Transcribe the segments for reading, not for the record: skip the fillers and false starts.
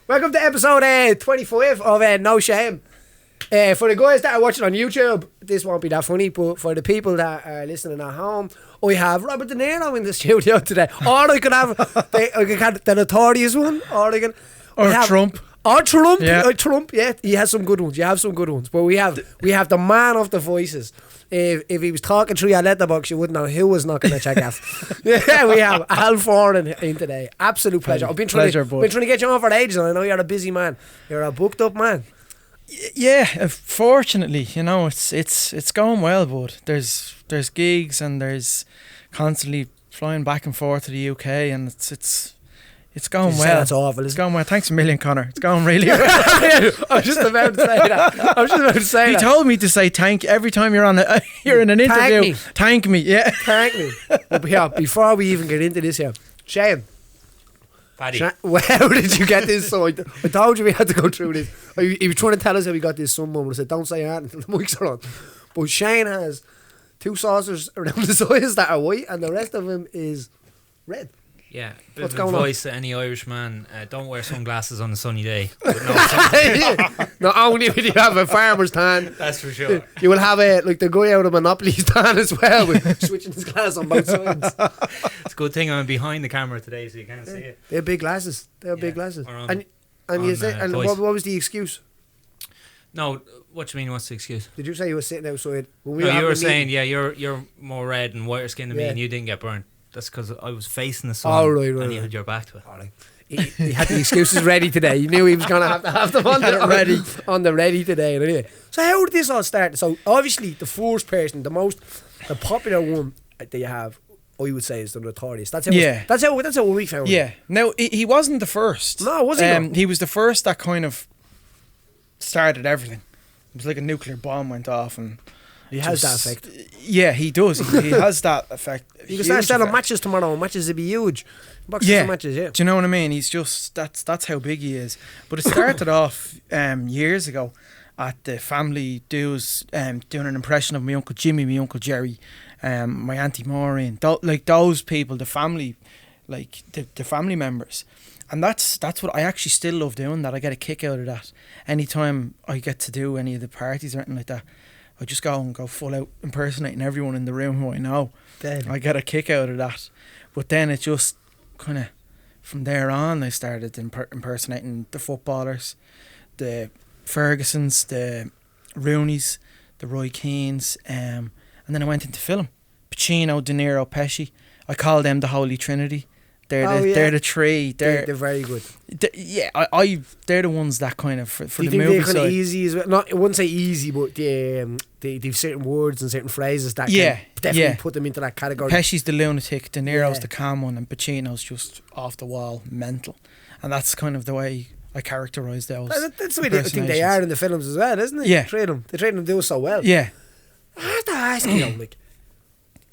Welcome to episode 25 of No Shame. For the guys that are watching on YouTube, this won't be that funny, but for the people that are listening at home, I have Robert De Niro in the studio today. Or I could have the notorious one, or I can... Trump. Or Trump, yeah. Trump, yeah, he has some good ones. You have some good ones, but we have the man of the voices. If he was talking through your letterbox, you wouldn't know who was knocking the check off. Yeah, we have Al Foran in today. Absolute pleasure. I've been trying to get you on for ages, and I know you're a busy man. You're a booked up man. Yeah, fortunately, you know, it's going well, bud. There's gigs and there's constantly flying back and forth to the UK, and it's going well. That's awful. It's going well. Thanks a million, Connor. It's going really well. I was just about to say that. He told me to say thank every time you're you're in an interview. Thank me. Yeah. Thank me. But yeah, before we even get into this here, Shane. Paddy. How did you get this? So I told you we had to go through this. He was trying to tell us how we got this some moment. I said, don't say that until the mics are on. But Shane has 2 saucers around his eyes that are white, and the rest of him is red. Yeah, what's going going advice to any Irish man: don't wear sunglasses on a sunny day. Not only will you have a farmer's tan, that's for sure. You will have the guy out of Monopoly's tan as well, with switching his glasses on both sides. It's a good thing I'm behind the camera today, so you can't see it. They're big glasses. Big glasses. And what was the excuse? No, what do you mean? What's the excuse? Did you say you were sitting outside? You were saying, you're more red and whiter skinned than me, and you didn't get burnt. That's because I was facing the sun, and you had your back to it. Right. He had the excuses ready today. You knew he was going to have them on the ready today. Anyway, so how did this all start? So obviously the first person, the popular one that you have, I would say, is the Notorious. That's how we found him. Yeah. Now he wasn't the first. No, was he? He was the first that kind of started everything. It was like a nuclear bomb went off, and he has that effect. Yeah, he does. He has that effect. You can start selling matches tomorrow. Matches will be huge. Boxes of matches, yeah. Do you know what I mean? He's just that's how big he is. But it started off years ago at the family dues, doing an impression of my Uncle Jimmy, my Uncle Jerry, my Auntie Maureen, like those people, the family, like the family members. And that's what I actually still love doing. That I get a kick out of that. Anytime I get to do any of the parties or anything like that, I just go full out impersonating everyone in the room who I know. Dead. I get a kick out of that. But then it just kind of, from there on, I started impersonating the footballers, the Fergusons, the Rooneys, the Roy Keanes, and then I went into film. Pacino, De Niro, Pesci. I call them the Holy Trinity. They're the three. They're very good. They're the ones that kind of for the movie. Do you think they're kind of easy as well? Not, I wouldn't say easy, but they've certain words and certain phrases that can definitely put them into that category. Pesci's the lunatic, De Niro's the calm one, and Pacino's just off the wall, mental. And that's kind of the way I characterise those. That's the way I think they are in the films as well, isn't it? Yeah. They train them to do so well. Yeah. I have to ask you, like,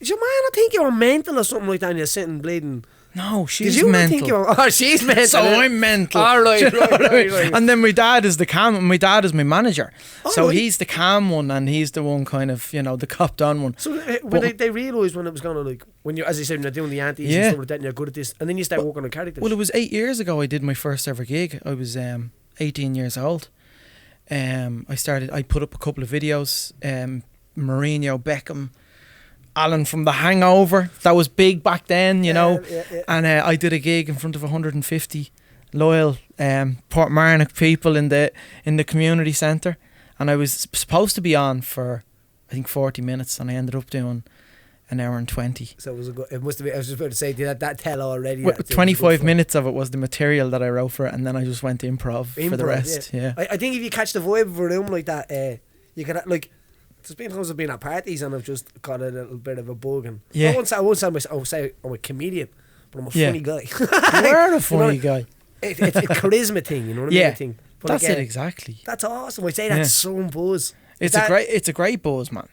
is your man not think you're mental or something like that and you're sitting bleeding? No, she's mental. She's mental. So I'm mental. All right, you know right. And then my dad is the calm. My dad is my manager. So he's the calm one, and he's the one kind of, the copped on one. So they realised when it was going to, like, when you, as you said, when you're doing the antics and stuff like that, and you're good at this, and then you start working on characters. Well, it was 8 years ago I did my first ever gig. I was 18 years old. I put up a couple of videos. Mourinho, Beckham, Alan from The Hangover, that was big back then, you know. And I did a gig in front of 150 loyal Portmarnock people in the community centre, and I was supposed to be on for I think 40 minutes, and I ended up doing an hour and 20. So it was it must have been, I was just about to say, did that tell already? 25 minutes of it was the material that I wrote for it, and then I just went to improv for the rest. I think if you catch the vibe of a room like that, you can, like, there's been times I've been at parties and I've just got a little bit of a bug, and I won't say I'm a comedian, but I'm a funny guy. You're a funny guy. It's a charisma thing, you know what I mean? But that's it exactly. That's awesome. I say that's some buzz. It's a great buzz, man.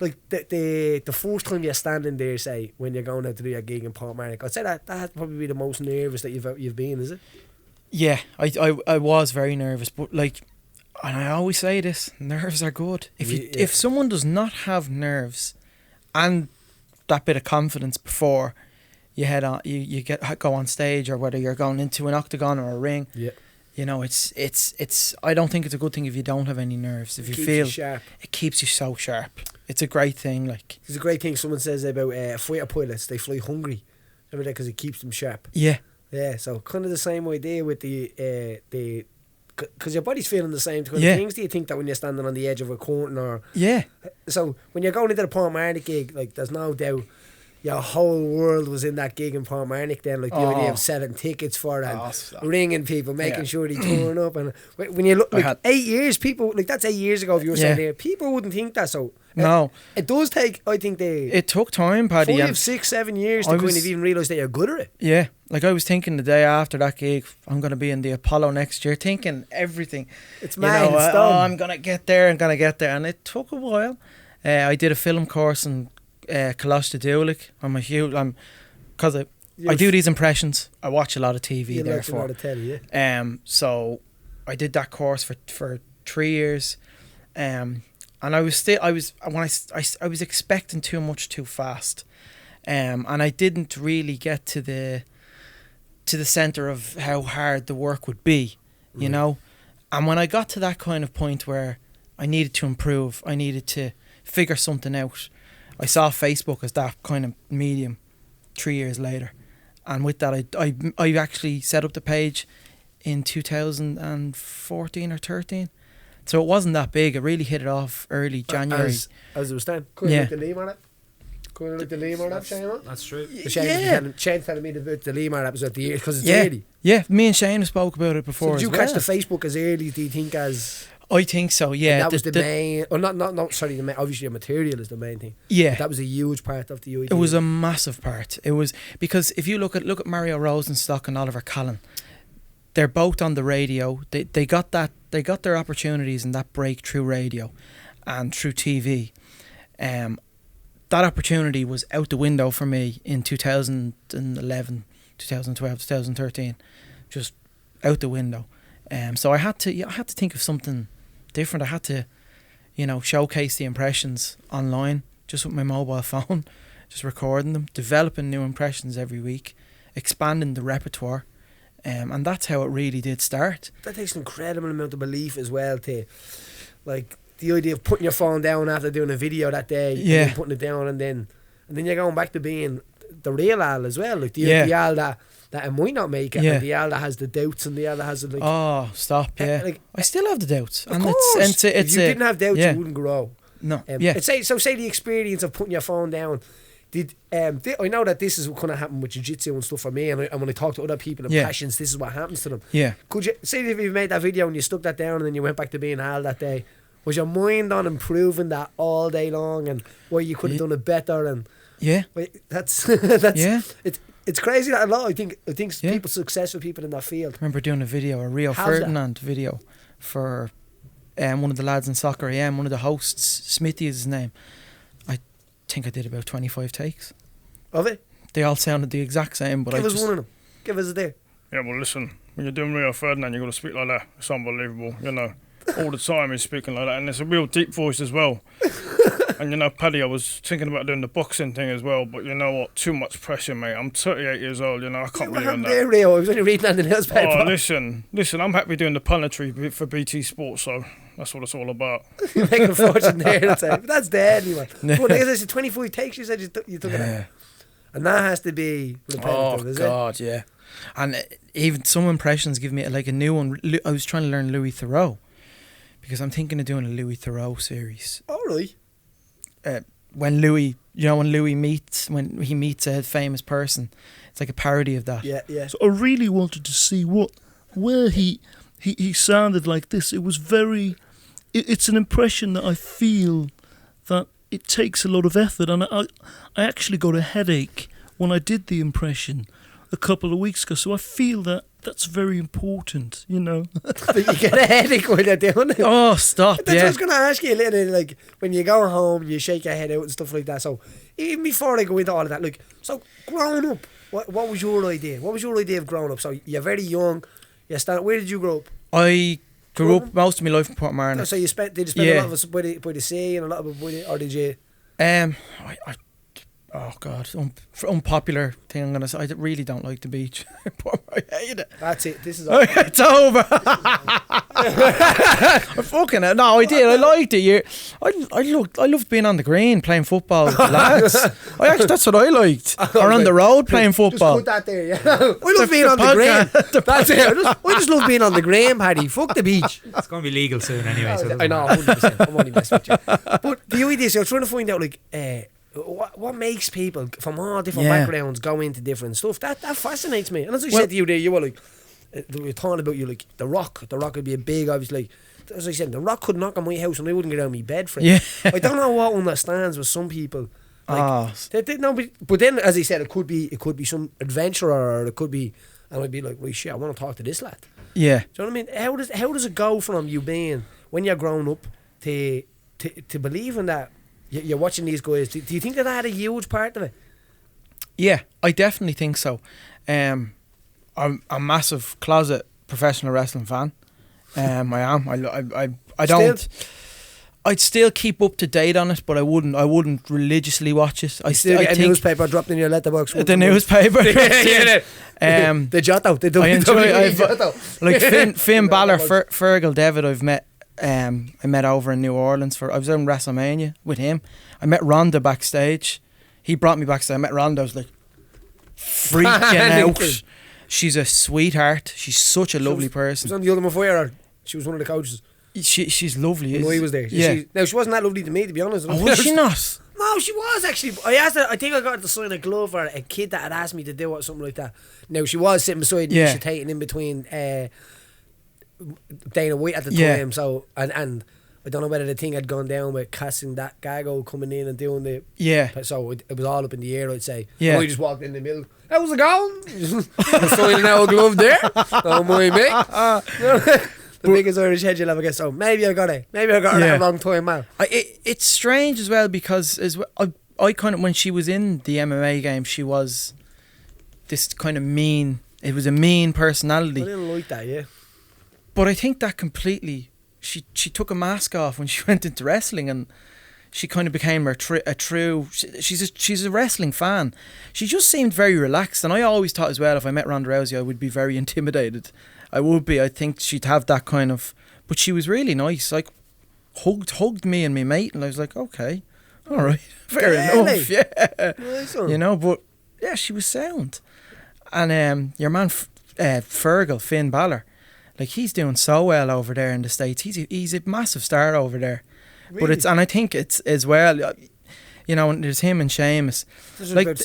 Like the first time you're standing there, say, when you're going out to do your gig in Portmarnock, I'd say that had probably be the most nervous that you've been, is it? Yeah, I was very nervous, but like, and I always say this, nerves are good. If someone does not have nerves and that bit of confidence before you head on, you go on stage, or whether you're going into an octagon or a ring. Yeah. You know, it's. I don't think it's a good thing if you don't have any nerves. If you feel sharp, it keeps you so sharp. It's a great thing. Like, it's a great thing. Someone says about fighter pilots, they fly hungry, because it keeps them sharp. Yeah. Yeah. So kind of the same idea with the because your body's feeling the same kind of things. Do you think that when you're standing on the edge of a curtain or so when you're going into the Portmarnock gig, like there's no doubt your whole world was in that gig in Portmarnock then, like the idea of selling tickets for it and ringing people, making sure they turn up. And when you look, like 8 years, people, like that's 8 years ago, if you were saying there, people wouldn't think that. So no, it does take, I think it took time, Paddy. 5, 6, 7 years to kind of even realise that you're good at it. Yeah, like I was thinking the day after that gig, I'm going to be in the Apollo next year, thinking everything. It's mad. I'm going to get there, and it took a while. I did a film course in Coláiste Dúlaigh. Because I do these impressions. I watch a lot of TV, therefore. Like a lot of telly, so I did that course for 3 years, and I was expecting too much too fast, and I didn't really get to the center of how hard the work would be, you know. And when I got to that kind of point where I needed to improve, I needed to figure something out, I saw Facebook as that kind of medium 3 years later. And with that, I actually set up the page in 2014 or 13. So it wasn't that big. It really hit it off early January. As it was then. Couldn't look the Limor app. Couldn't look the Limor app, Shane. That's true. Shane's telling me about the Limor app was at the year because it's early. Yeah, me and Shane have spoke about it before. So did you catch the Facebook as early, do you think, as... I think so, yeah. That was the main... Oh, sorry, the main, obviously the material is the main thing. Yeah. But that was a huge part of the idea. It was a massive part. It was... Because if you look at Mario Rosenstock and Oliver Callan, they're both on the radio. They got their opportunities in that break through radio and through TV. That opportunity was out the window for me in 2011, 2012, 2013. Just out the window. So I had to think of something different. I had to, showcase the impressions online, just with my mobile phone, just recording them, developing new impressions every week, expanding the repertoire, and that's how it really did start. That takes an incredible amount of belief as well, to, like, the idea of putting your phone down after doing a video that day, and then putting it down, and then you're going back to being the real Al as well, like the Al that it might not make it, and the Al that has the doubts, and the Al that has the, like... Oh, stop, like, I still have the doubts. Of course. If you didn't have doubts, you wouldn't grow. No, Say the experience of putting your phone down, I know that this is what kind of happened with jiu-jitsu and stuff for me, and when I talk to other people in passions, this is what happens to them. Yeah. Could you say if you made that video and you stuck that down and then you went back to being Al that day, was your mind on improving that all day long, and where you could have done it better? And that's it's crazy that a lot. I think people, successful people in that field. I remember doing a Rio Ferdinand video for one of the lads in Soccer AM, one of the hosts, Smithy is his name. I think I did about 25 takes of it. They all sounded the exact same, but give us one of them. Give us a day. Yeah, well, listen, when you're doing Rio Ferdinand, you've got to speak like that. It's unbelievable, all the time he's speaking like that, and it's a real deep voice as well. And Paddy, I was thinking about doing the boxing thing as well, but you know what? Too much pressure, mate. I'm 38 years old, I can't really on that. There, Rio. I was only reading that in the newspaper. Oh, listen, I'm happy doing the punditry for BT Sports, so that's what it's all about. You're making a fortune there, but that's dead anyway. But as I said, 24 takes, you said you took it out. And that has to be repetitive, is it? Oh, God, yeah. And even some impressions give me like a new one. I was trying to learn Louis Theroux, because I'm thinking of doing a Louis Theroux series. Oh, really? When Louis meets a famous person, it's like a parody of that. Yeah. So I really wanted to see where he sounded like this. It was it's an impression that I feel that it takes a lot of effort, and I actually got a headache when I did the impression a couple of weeks ago. So I feel that's very important, But you get a headache when you're doing it. Oh, stop! That's what I was going to ask you a little, like, when you go home, you shake your head out and stuff like that. So even before I go into all of that, like, so growing up, what was your idea? What was your idea of growing up? So you're very young. Where did you grow up? I grew up most of my life in Portmarnock. So did you spend a lot of it by the sea and a lot of it or did you? Oh God, unpopular thing I'm gonna say. I really don't like the beach. I hate it. That's it. This is all. It's over. I fucking no, I did. I liked it. I loved being on the green playing football with the lads. That's what I liked. Or on the road playing football. Just put that there. Yeah. I love being on the green. That's it. I just love being on the green, Paddy. Fuck the beach. It's going to be legal soon anyway. So I know. 100%. I'm only messing with you. But the idea is, you're trying to find out like. What makes people from all different backgrounds go into different stuff? That fascinates me. And as I said to you there, you were like, we were talking about you like The Rock. The Rock would be a big, obviously. As I said, The Rock could knock on my house and I wouldn't get out of my bed for it. Yeah. I don't know what understands with some people. Like, but then, as I said, it could be some adventurer, or it could be, and I'd be like, well, shit, I want to talk to this lad. Yeah. Do you know what I mean? How does it go from you being, when you're grown up, to believing that you're watching these guys? Do you think that had a huge part of it? Yeah, I definitely think so. I'm a massive closet professional wrestling fan. I am. I don't. Still? I'd still keep up to date on it, but I wouldn't religiously watch it. I still get a newspaper dropped in your letterbox. The newspaper. The Jotto. I enjoy. Like Finn Balor, Fergal David. I met over in New Orleans I was in WrestleMania with him. I met Ronda backstage. He brought me backstage. I met Ronda. I was like freaking out. She's a sweetheart. She's such a lovely person. She was on the Ultimate Fighter. She was one of the coaches. She's lovely. When I was there. Now she wasn't that lovely to me, to be honest. Oh, was she not? No, she was actually. I asked her. I think I got her to sign a glove for a kid that had asked me to do it or something like that. Now she was sitting beside me, hesitating in between Dana White at the time. So and I don't know whether the thing had gone down with casting that Gago coming in and doing the So it was all up in the air, I'd say. Yeah. I just walked in the middle. How's it going? Signing out a glove there. Don't mind me. The biggest Irish head you'll ever get. So maybe I got it at the wrong time, man. It's strange as well because I kind of, when she was in the MMA game, she was this kind of mean. It was a mean personality. I didn't like that, yeah. But I think that completely. She took a mask off when she went into wrestling, and she kind of became a true. She's a wrestling fan. She just seemed very relaxed, and I always thought as well, if I met Ronda Rousey, I would be very intimidated. I would be. I think she'd have that kind of. But she was really nice. Like hugged me and my mate, and I was like, okay, all right, fair enough. Yeah, nice. You know. But yeah, she was sound. And your man Fergal, Finn Balor, like he's doing so well over there in the States. He's a massive star over there. Really? But I think it's as well. You know, there's him and Sheamus. Like,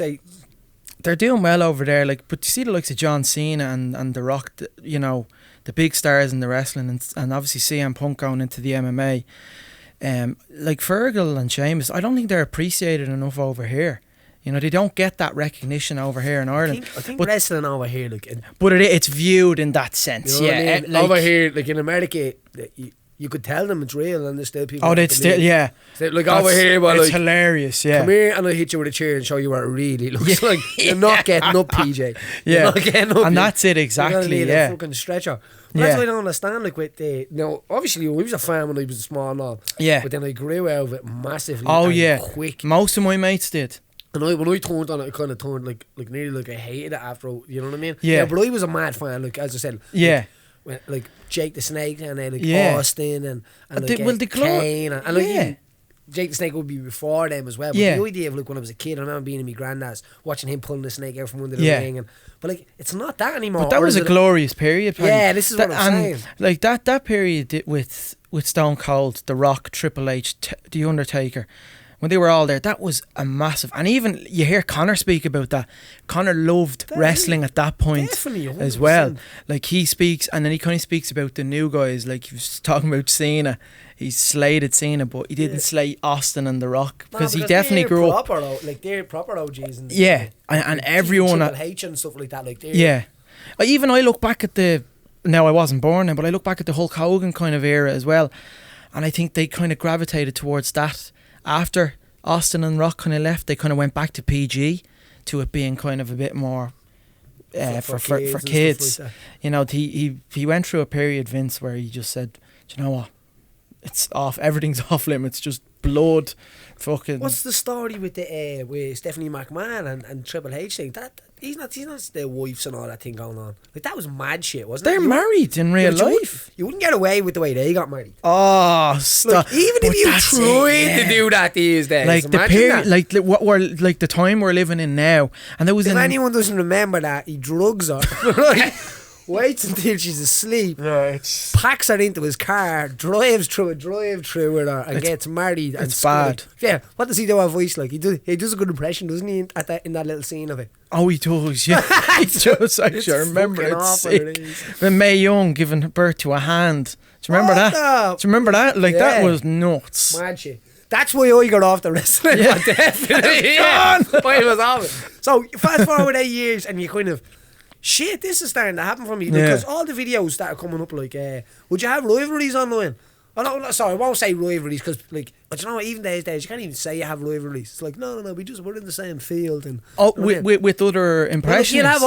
they're doing well over there, like, but you see the likes of John Cena and The Rock, you know, the big stars in the wrestling, and obviously CM Punk going into the MMA. Like Fergal and Sheamus, I don't think they're appreciated enough over here. You know, they don't get that recognition over here in Ireland. I think wrestling over here, like, but it's viewed in that sense. You know what I mean? Like, over here, like in America, you could tell them it's real, and there's still people. Oh, they'd still, yeah. So, like over here, well, it's like, hilarious. Yeah. Come here, and I'll hit you with a chair and show you what it really looks like. You're not getting up, PJ. You're not getting up. And that's it exactly. You're a fucking stretcher. That's what I don't understand. Like with the obviously I was a fan when I was small and all. Yeah. But then I grew out of it massively. Oh and quick. Most of my mates did. And when I turned on it, I kind of turned like nearly like I hated it after. You know what I mean? Yeah. But I was a mad fan. Like as I said. Yeah. Like Jake the Snake and Austin and like Kane and like even Jake the Snake would be before them as well. But the idea of like when I was a kid, I remember being in my granddad's watching him pulling the snake out from under the ring, but like it's not that anymore. But that was a glorious period. Paddy. Yeah, this is what I'm saying. Like that period with Stone Cold, The Rock, Triple H, The Undertaker. When they were all there, that was a massive. And even you hear Conor speak about that. Conor loved wrestling at that point as well. Like he speaks, and then he kind of speaks about the new guys. Like he was talking about Cena. He slated Cena, but he didn't slay Austin and The Rock because he definitely grew up. Like they're proper OGs. And everyone. Triple H and stuff like that. Like I look back at the. Now I wasn't born then, but I look back at the Hulk Hogan kind of era as well, and I think they kind of gravitated towards that. After Austin and Rock kind of left, they kind of went back to PG, to it being kind of a bit more for kids. Like, you know, he went through a period, Vince, where he just said, "Do you know what? It's off. Everything's off limits. Just blood, fucking. What's the story with the with Stephanie McMahon and Triple H thing? That he's not their wives and all that thing going on. Like that was mad shit, wasn't it? They're married in real life. You wouldn't get away with the way they got married. Oh, stop! Like, even if you tried to do that these days, like the period, like what we're like the time we're living in now, and there was if anyone doesn't remember that, he drugs her. Right? Waits until she's asleep, packs her into his car, drives through a drive-through with her, and gets married. It's bad. Yeah, what does he do? A voice like he does a good impression, doesn't he? In that little scene of it. Oh, he does. Yeah, he does. Actually, I remember it. When Mae Young giving birth to a hand. Do you remember that? Do you remember that? Like that was nuts. Mad shit. That's why I got off the wrestling. Yeah. Definitely. Yeah. But it was off it. So fast forward 8 years, and you kind of. Shit, this is starting to happen for me because all the videos that are coming up, like, would you have rivalries online? Oh, no, sorry, I won't say rivalries because, like, but you know what, even these days, you can't even say you have rivalries. It's like, no, we're in the same field. And with other impressionists.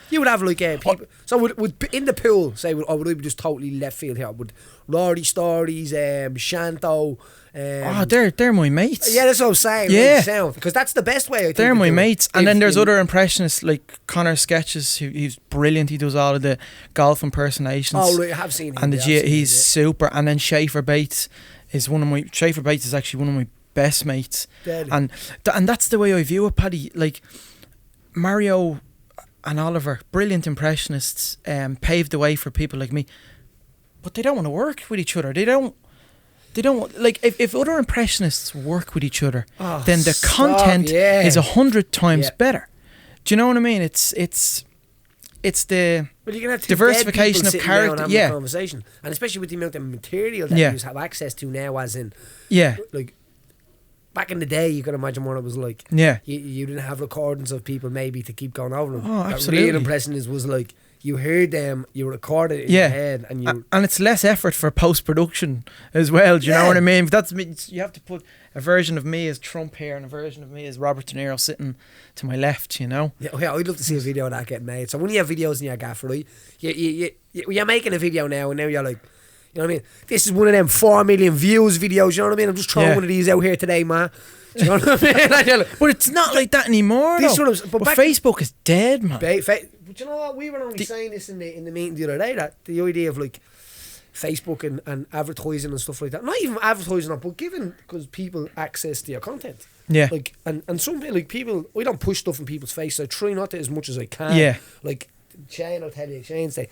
You would have like people. So would in the pool, say, would I be just totally left field here? Would Rory Stories, Shanto. They're my mates. Yeah, that's what I'm saying. Yeah, because that's the best way. I think they're my mates. And then there's other impressionists like Connor Sketches. He's brilliant. He does all of the golf impersonations. Oh, right, I have seen him. And he's super. And then Schaefer Bates is actually one of my best mates. Deadly. And that's the way I view it, Paddy. Like Mario and Oliver, brilliant impressionists, paved the way for people like me. But they don't want to work with each other. They don't like if other impressionists work with each other, then the content is 100 times better. Do you know what I mean? It's the diversification of character. Yeah, conversation, and especially with the amount of material that you have access to now, as in like back in the day, you can imagine what it was like. Yeah, you didn't have recordings of people maybe to keep going over them. Oh, absolutely. Real impressionist was like. You heard them, you recorded it in your head, and it's less effort for post-production as well. Do you know what I mean? You have to put a version of me as Trump here and a version of me as Robert De Niro sitting to my left. You know? Yeah, I'd love to see a video of that getting made. So when you have videos in your gaffer, right? You're making a video now, and now you're like, you know what I mean? This is one of them 4 million views videos. You know what I mean? I'm just throwing one of these out here today, man. Do you know what I mean? But it's not like that anymore. But Facebook is dead, man. But you know what? We were only saying this in the meeting the other day, that the idea of like Facebook and advertising and stuff like that. Not even advertising, but giving because people access to your content. Yeah. Like and some people, we don't push stuff in people's face. So I try not to as much as I can. Yeah. Like Shane will tell you, Shane say,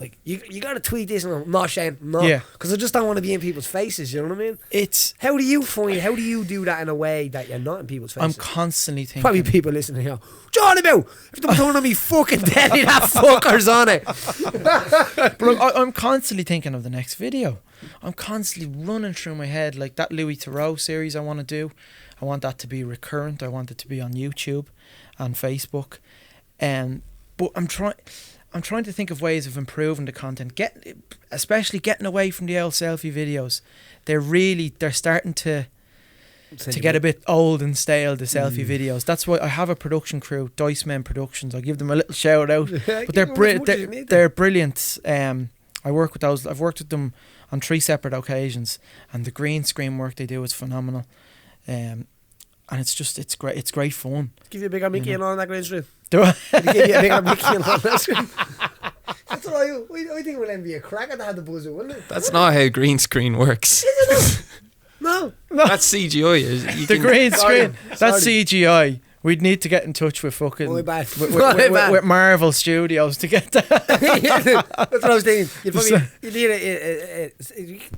like you got to tweet this, and I'm not Shane, no, because I just don't want to be in people's faces. You know what I mean? How do you do that in a way that you're not in people's faces? I'm constantly thinking. Probably people listening here. What you on about? If they're throwing on me fucking deadly, that fucker's on it. But look, I'm constantly thinking of the next video. I'm constantly running through my head like that Louis Theroux series I want to do. I want that to be recurrent. I want it to be on YouTube and Facebook. But I'm trying to think of ways of improving the content, especially getting away from the old selfie videos. They're starting to get a bit old and stale, the selfie videos. That's why I have a production crew, Dice Men Productions. I'll give them a little shout out. But they're brilliant. I work with those. I've worked with them on 3 separate occasions, and the green screen work they do is phenomenal. And it's great. It's great fun. Give you a bigger Mickey and on that green screen. Do I? Give you a bigger Mickey and on that screen. That's what I think will then be a cracker to have the buzzer, wouldn't it? That's not how green screen works. Is it not? No. That's CGI. The green screen. That's CGI. We'd need to get in touch with fucking with Marvel Studios to get that. That's what I was thinking.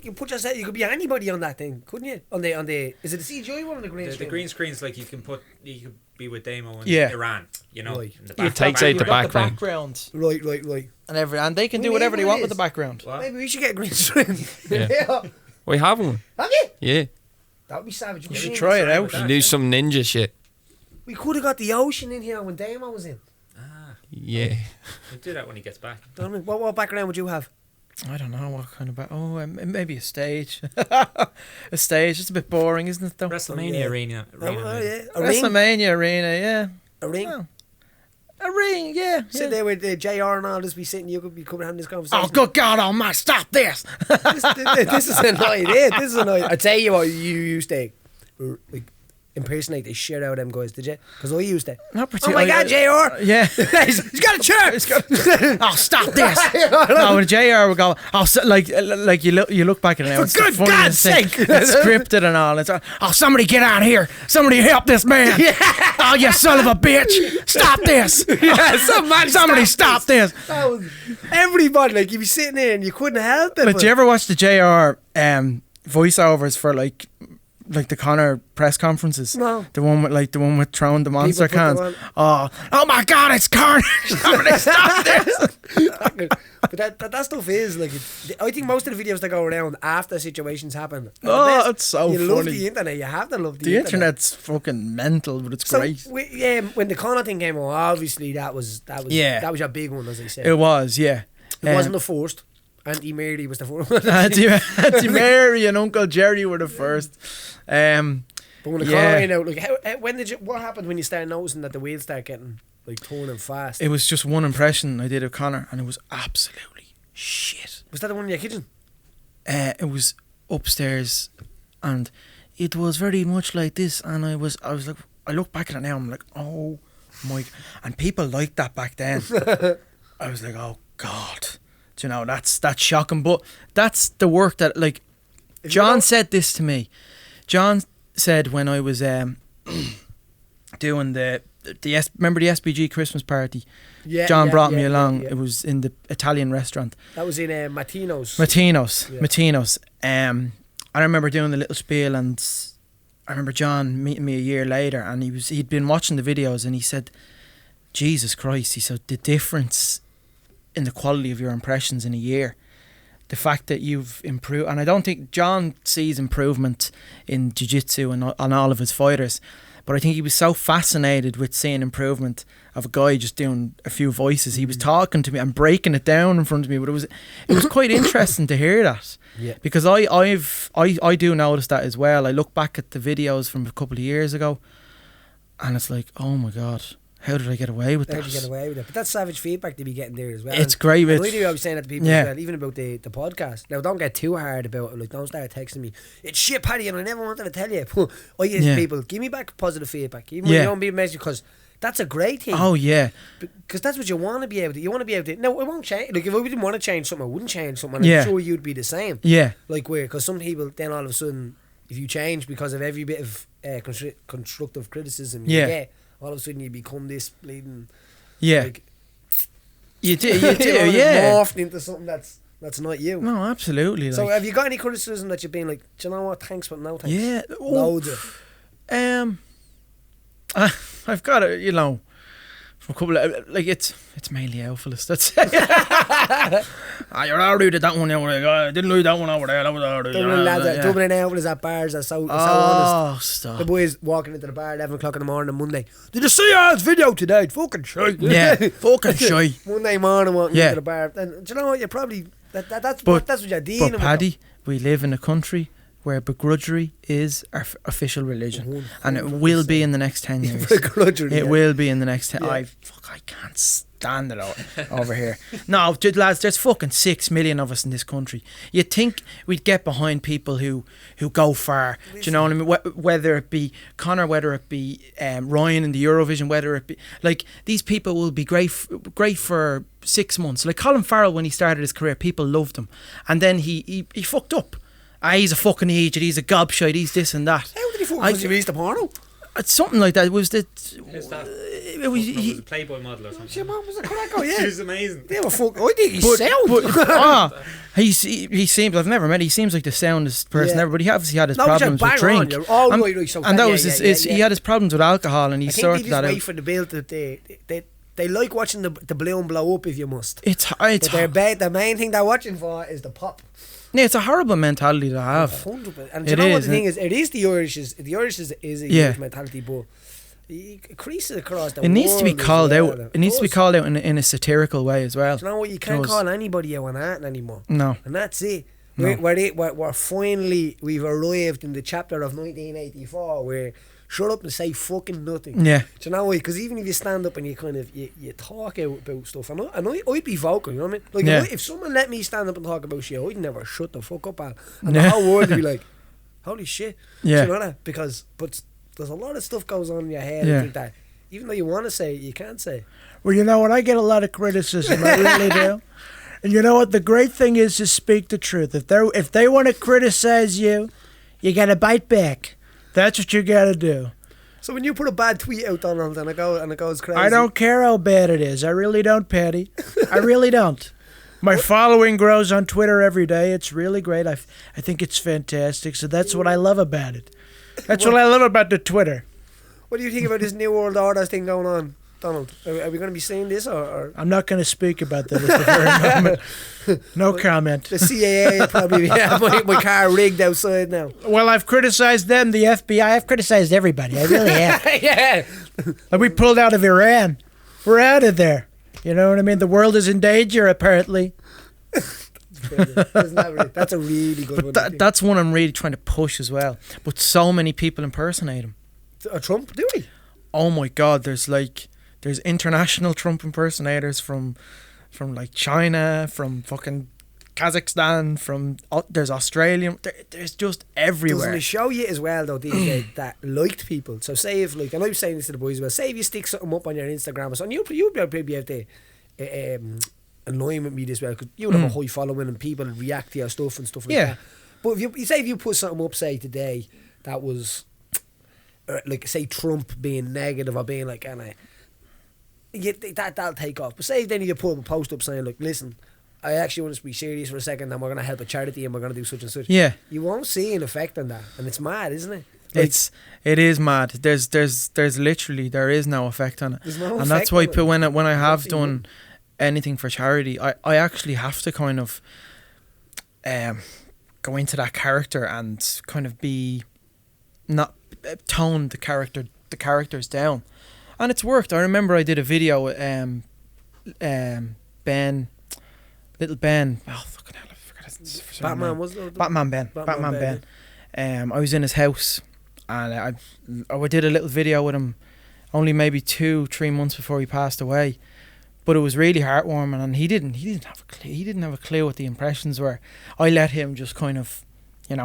You put yourself. You could be anybody on that thing, couldn't you? On the is it the CGI one or the green screen? The green screen's like you could be with Damo in Iran. You know, right. It takes out the background. Right. And they can do whatever they want with the background. What? Maybe we should get a green screen. Yeah. We have one. Have you? Yeah. That would be savage. You should try it out. You do some ninja shit. We could have got the ocean in here when Damo was in. Yeah. We'll do that when he gets back. What background would you have? I don't know what kind of maybe a stage. A stage. It's a bit boring, isn't it? Though. WrestleMania arena. Yeah. WrestleMania arena. Yeah. A ring. Oh. A ring, yeah. Sit there with JR and all, just be sitting, you could be coming having this conversation. Oh, good God almighty, stop this. This is an idea. This is an idea. I tell you what, you used to like impersonate the shit out of them guys, did you? Because I used to. Not Oh my God, JR! Yeah. he's got a chair! Oh, stop this. No, when JR would go, oh, so, like you look back at it now. For good God's sake! It's scripted and all. It's, oh, somebody get out here. Somebody help this man. Yeah. Oh, you son of a bitch. Stop this. Yeah, Somebody stop this. Everybody, like, you'd be sitting there and you couldn't help it. But do you ever watch the JR voiceovers for like the Conor press conferences? No. The one with throwing the monster People put cans. them Oh my God, it's Conor. Somebody stop this. But that stuff is like, I think most of the videos that go around after situations happen. Oh, it's so you love funny. the internet. You have to love The internet's fucking mental, but it's So great. when the Conor thing came on, obviously that was your big one, as I said. It was, yeah. It wasn't the first. Auntie Mary was the first one. Auntie Mary and Uncle Jerry were the first. But when the Yeah. Conor ran out, like, what happened when you started noticing that the wheels start getting like turning fast? It was just one impression I did of Conor, and it was absolutely shit. Was that the one in your kitchen? It was upstairs, and it was very much like this. And I was like, I look back at it now, I'm like, oh my, and people liked that back then. I was like, oh God, do you know, that's shocking. But that's the work that, like, John said this to me. John said when I was doing remember the SBG Christmas party? Yeah. John brought me yeah, along. yeah. It was in the Italian restaurant. That was in Martino's. Martino's. I remember doing the little spiel, and I remember John meeting me a year later, and he'd been watching the videos, and he said, Jesus Christ, he said, the difference in the quality of your impressions in a year, the fact that you've improved, and I don't think John sees improvement in jiu-jitsu and on all of his fighters, but I think he was so fascinated with seeing improvement of a guy just doing a few voices. He was talking to me and breaking it down in front of me, but it was quite interesting to hear that. Yeah. Because I do notice that as well. I look back at the videos from a couple of years ago, and it's like, oh my God, how did I get away with that? How did you get away with it? But that's savage feedback to be getting there as well. It's great. And I was saying that to people Yeah. as well, even about the podcast. Now, don't get too hard about it. Like, don't start texting me, it's shit, Paddy, and I never wanted to tell you. I use Yeah. people, give me back positive feedback. Even when you don't be a message, because that's a great thing. Oh yeah. Because that's what you want to be able to. You want to be able to. No, it won't change. Like, if I didn't want to change something, I wouldn't change something. And Yeah. I'm sure you'd be the same. Yeah. Like, because some people, then all of a sudden, if you change because of every bit of constructive criticism you Yeah. get, all of a sudden you become this bleeding. Yeah. Like, You do, you're yeah. morphed into something that's not you. No, absolutely. So like, have you got any criticism that you've been like, do you know what, thanks but no thanks? yeah. Loads of. I've got a, from a couple of, like, it's mainly alphaless. That's you're already did that one over there. I didn't like that one over there. That was already. Dublin out with us at bars are so honest. Oh, stop. The boys walking into the bar at 11 o'clock in the morning on Monday. Did you see our video today? Fucking shite. Yeah, fucking shy. Monday morning walking Yeah. into the bar. And do you know what? You're probably that's But- what you're dealing But with. Paddy, we live in a country where begrudgery is our official religion, and it will be in the next 10 years. Begrudgery, It yeah. will be in the next 10. Yeah. I can't stand it over here. No, lads, there's fucking 6 million of us in this country. You'd think we'd get behind people who go far. Do you know what I mean? Whether it be Conor, whether it be Ryan in the Eurovision, whether it be, like, these people will be great for 6 months. Like Colin Farrell, when he started his career, people loved him, and then he fucked up. He's a fucking idiot, he's a gobshite, he's this and that. How did he fuck? Was he released the porno? It's something like that. It was the. Who's that? It was. Was a Playboy model or something. Your mum was a cracker, yeah. She was amazing. They were fuck. I think he's sound. He seems. I've never met. He seems like the soundest person Yeah. ever. But he obviously had his No, but problems you're with bang on, drink. you're all and, right, so and that yeah, was yeah, his. yeah. He had his problems with alcohol, and he I think they sorted just that wait out. for the bill that they like watching the balloon blow up if you must. It's But the main thing they're watching for is the pop. yeah, it's a horrible mentality to have. 100%. And do It you know what is, the thing is? It is the Irish. The Irish is a Yeah. huge mentality, but it creases across the It needs to be world as called well. out. It needs to be does. called out in a satirical way as well. Do you know what? You can't does. call anybody out on that anymore. No. And that's it. No. We've arrived in the chapter of 1984 where shut up and say fucking nothing. Yeah. Do you know why? Because even if you stand up and you kind of you talk out about stuff, and I'd be vocal, you know what I mean? Like Yeah. if someone let me stand up and talk about shit, I'd never shut the fuck up, Al. And the whole world would be like, holy shit. Yeah. Do you know that? Because there's a lot of stuff goes on in your head. Yeah. I think that even though you want to say it, you can't say it. Well, you know what? I get a lot of criticism. I really do. And you know what? The great thing is to speak the truth. If they want to criticize you, you got to bite back. That's what you got to do. So when you put a bad tweet out, Donald, and it goes crazy, I don't care how bad it is. I really don't, Paddy. I really don't. My following grows on Twitter every day. It's really great. I think it's fantastic. So that's what I love about it. That's what I love about the Twitter. What do you think about this New World Order thing going on, Donald? Are we going to be seeing this or? I'm not going to speak about that at the very moment. No comment. The CAA probably have my car rigged outside now. Well, I've criticized them, the FBI. I've criticized everybody. I really have. Yeah. Like we pulled out of Iran. We're out of there. You know what I mean? The world is in danger, apparently. That's a really good one. That's one I'm really trying to push as well. But so many people impersonate him. Trump, do we? Oh my God, there's international Trump impersonators from like China, from fucking Kazakhstan, there's Australian, there's just everywhere. Doesn't it show you as well though these days that liked people? So say if and I'm saying this to the boys as well, say if you stick something up on your Instagram or something, you'll be able to annoying with me as well, because you have a high following and people react to your stuff and stuff like that. But if you put something up, say today, that was like say Trump being negative or being like, that'll take off. But say then you put a post up saying like, listen, I actually want to be serious for a second, and we're going to help a charity and we're going to do such and such. Yeah, you won't see an effect on that, and it's mad, isn't it? Like, it is mad. There's literally there is no effect on it, and that's why when I have done anything for charity, I actually have to kind of go into that character and kind of be not tone the characters down, and it's worked. I remember I did a video with little Ben. Oh fucking hell! I forgot his Batman was it? Batman Ben. I was in his house, and I did a little video with him, only maybe 2-3 months before he passed away. But it was really heartwarming, and he didn't have a clue. He didn't have a clue what the impressions were. I let him just kind of,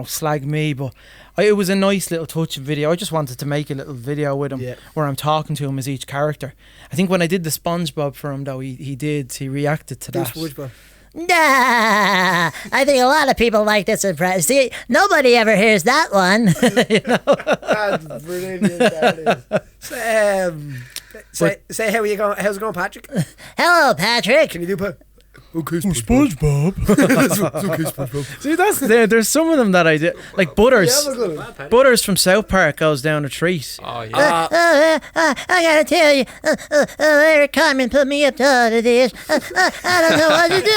slag me. But it was a nice little touching video. I just wanted to make a little video with him where I'm talking to him as each character. I think when I did the SpongeBob for him, though, he reacted to that. SpongeBob. Nah, I think a lot of people like this impression. See, nobody ever hears that one. That's brilliant. That is. Say how are you going? How's it going, Patrick? Hello, Patrick. Can you do okay, SpongeBob. See, there's some of them that I did, like Butters. Butters from South Park goes down a treat. Oh yeah. I gotta tell you, Eric Carmen put me up to this. I don't know what to do.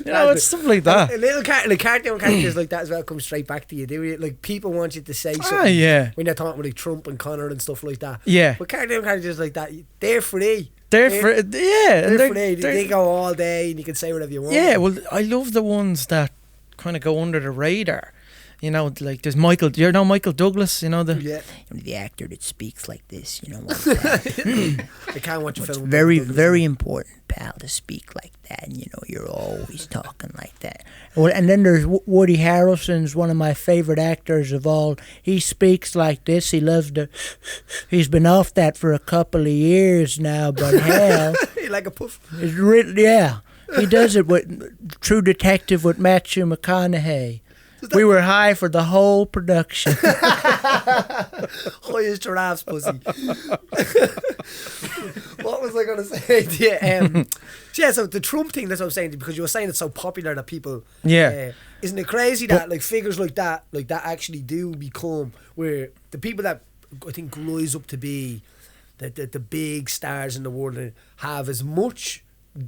It's stuff like that. Little cartoon characters like that as well come straight back to you. Do it? Like people want you to say something. When you're talking with like Trump and Conor and stuff like that. Yeah. But cartoon characters like that, they're free. They're free. They go all day and you can say whatever you want. Yeah, well, I love the ones that kind of go under the radar. Like there's Michael. You know Michael Douglas. The actor that speaks like this. I can't watch a film. It's very, very important, pal, to speak like that. And you're always talking like that. Well, and then there's Woody Harrelson's one of my favorite actors of all. He speaks like this. He loves to. He's been off that for a couple of years now, but hell, like a puff. It's really, he does it with True Detective with Matthew McConaughey. We were high for the whole production. High as giraffes, pussy. What was I going to say to you? So the Trump thing, that's what I'm saying, because you were saying it's so popular that people... Yeah. Isn't it crazy that like figures like that actually do become where the people that I think rise up to be the big stars in the world have as much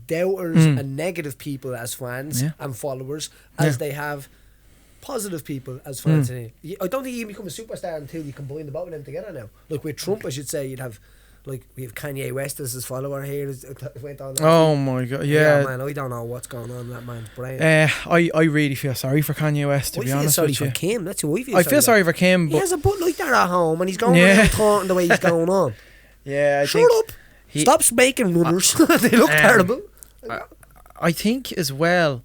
doubters and negative people as fans and followers as they have positive people as fans. I don't think you can become a superstar until you combine the both of them together now. Like with Trump, I should say, you'd have Like we have Kanye West as his follower here. Went on. Oh my god, yeah. Man, I don't know what's going on in that man's brain. I really feel sorry for Kanye West, to be honest with you. I feel sorry for Kim. That's who I feel. I feel sorry for Kim, He but has a butt like that at home, and he's going around talking the way he's going on. yeah, Shut up! Stop making runners. They look terrible. I think as well.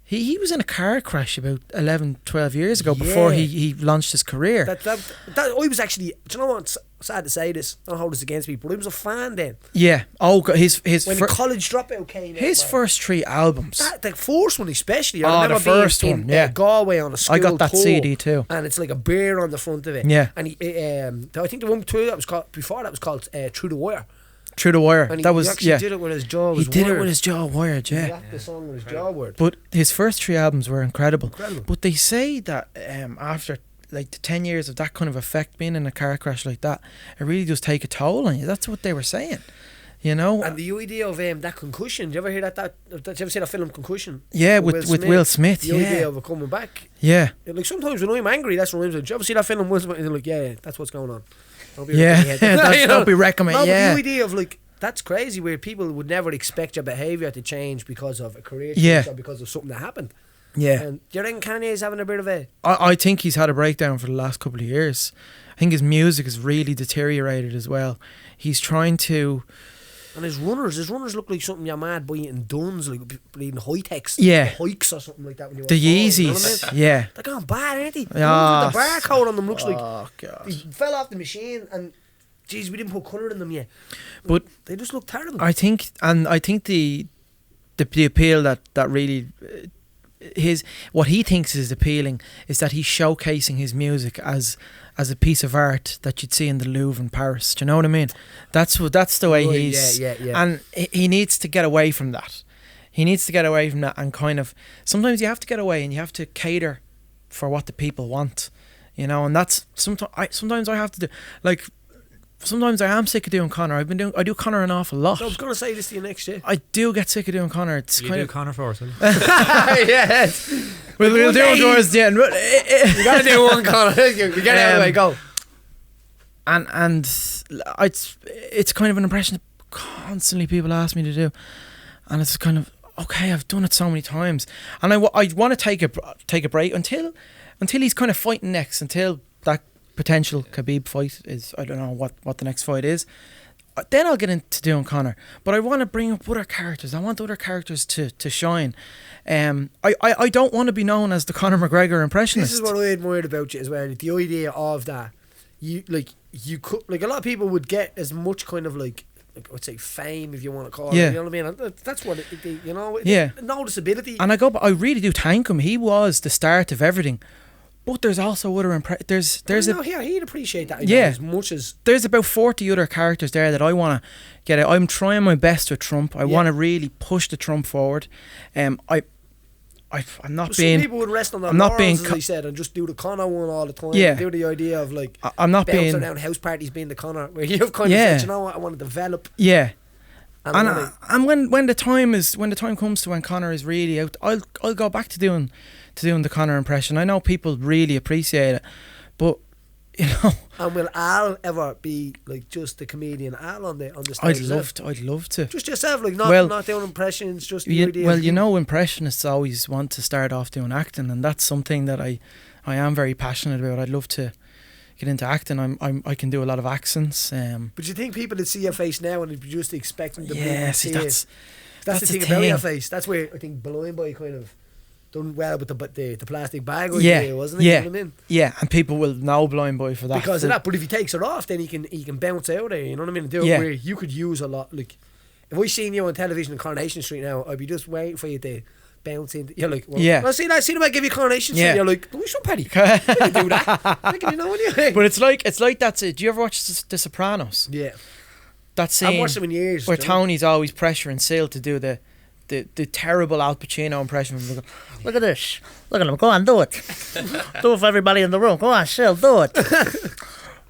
He was in a car crash about 11, 12 years ago before he launched his career. I was actually, do you know what? Sad to say this, don't hold this against me, but I was a fan then. Yeah. Oh, God, his when College Dropout came out. His first 3 albums. The first one especially. I remember the first being one, yeah. in Galway on a school I got that tour, CD too. and it's like a bear on the front of it. Yeah. And I think the one too that was called before that was called Through the Wire. Through the Wire. And he that was actually did it with his jaw. He did it with his jaw wired, He yeah. rapped the song with his jaw wired. But his first 3 albums were incredible. But they say that after like the 10 years of that kind of effect, being in a car crash like that, it really does take a toll on you. That's what they were saying. You know? And the idea of that concussion, did you ever hear did you ever see that film Concussion? Yeah, with Will Smith. The idea of it coming back. Yeah. Like sometimes when I'm angry, that's when I'm like, did you ever see that film Will Smith? And they're like, yeah, that's what's going on. Don't be don't be recommending. No, but the idea of like, that's crazy where people would never expect your behaviour to change because of a career change or because of something that happened. Yeah. And do you reckon Kanye's having a bit of a... I think he's had a breakdown for the last couple of years. I think his music has really deteriorated as well. He's trying to... And his runners look like something you're mad buying in Duns, like bleeding high-techs. Yeah. Hikes or something like that. When you the Yeezys, you know what I mean? yeah. They're going bad, aren't they? Oh, the barcode on them looks like... Oh, God. They fell off the machine and... Jeez, we didn't put colour in them yet. But they just look terrible. I think the appeal that really what he thinks is appealing is that he's showcasing his music as a piece of art that you'd see in the Louvre in Paris. Do you know what I mean? That's the way he's. Yeah. And he needs to get away from that. He needs to get away from that and kind of sometimes you have to get away and you have to cater for what the people want. You know, and that's sometimes I have to do like. Sometimes I am sick of doing Conor. I do Conor an awful lot. So I was going to say this to you next year. I do get sick of doing Conor. It's you kind do of Conor for us, will you? Yes. We'll do it towards the end. You got to do one Conor. You get out of the way. Go. And it's kind of an impression that constantly people ask me to do, and it's kind of okay. I've done it so many times, and I want to take a break until he's kind of fighting next, until that potential Khabib fight is, I don't know what the next fight is. Then I'll get into doing Conor. But I want to bring up other characters. I want other characters to shine. I don't want to be known as the Conor McGregor impressionist. This is what I admired about you as well. The idea of that, you could, like a lot of people would get as much kind of like I would say fame, if you want to call it. You know what I mean? That's what you know. Noticeability. And I really do thank him. He was the start of everything. But there's also other he'd appreciate that. As much as there's about 40 other characters there that I want to get out. I'm trying my best with Trump. I want to really push the Trump forward. I'm not being. Some people would rest on their laurels, as I said, and just do the Conor one all the time. Yeah. Do the idea of like I'm not bouncing being around house parties being the Conor, where you've kind of said, you know what, I want to develop. Yeah. And when the time comes to when Conor is really out, I'll go back to doing the Conor impression. I know people really appreciate it, but you know. And will Al ever be like just the comedian Al on the stage? I'd love to. Just yourself, like not doing impressions, just the idea. Well, you know, impressionists always want to start off doing acting, and that's something that I am very passionate about. I'd love to get into acting. I can do a lot of accents. But you think people that see your face now and they'd be just expecting to see that's the thing about your face. That's where I think Blind Boy kind of done well with the plastic bag idea, wasn't it? Yeah. You know what I mean? Yeah, and people will know Blind Boy for that. Because of that. But if he takes it off, then he can bounce out there, you know what I mean? Do it where you could use a lot. Like, if I seen you on television in Coronation Street now, I'd be just waiting for you to bounce in. You're like, well, see them I give you Coronation Street. You're like, we should Paddy. I can do that. I can, you know what you But it's like that's it. Do you ever watch The Sopranos? Yeah. That scene I've watched them in years. Where Tony's always pressuring Sil to do the terrible Al Pacino impression. Look at this. Look at him. Go on, do it. Do it for everybody in the room. Go on, Sil, do it.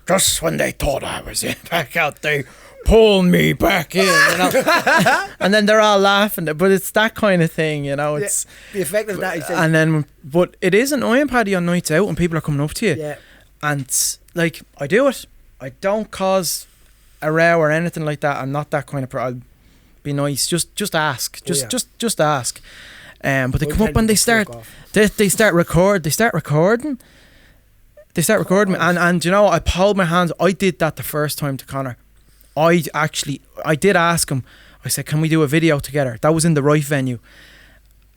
Just when they thought I was back out, they pulled me back in. You know? And then they're all laughing. But it's that kind of thing, you know. It's the effect of that. And then, but it is annoying, Paddy, on nights out when people are coming up to you. Yeah. And like, I do it. I don't cause a row or anything like that. I'm not that kind of I'll be nice. Just ask. Just ask. But they come up and they start recording. They start recording me, and you know, I pulled my hands. I did that the first time to Conor. I did ask him. I said, "Can we do a video together?" That was in the right venue,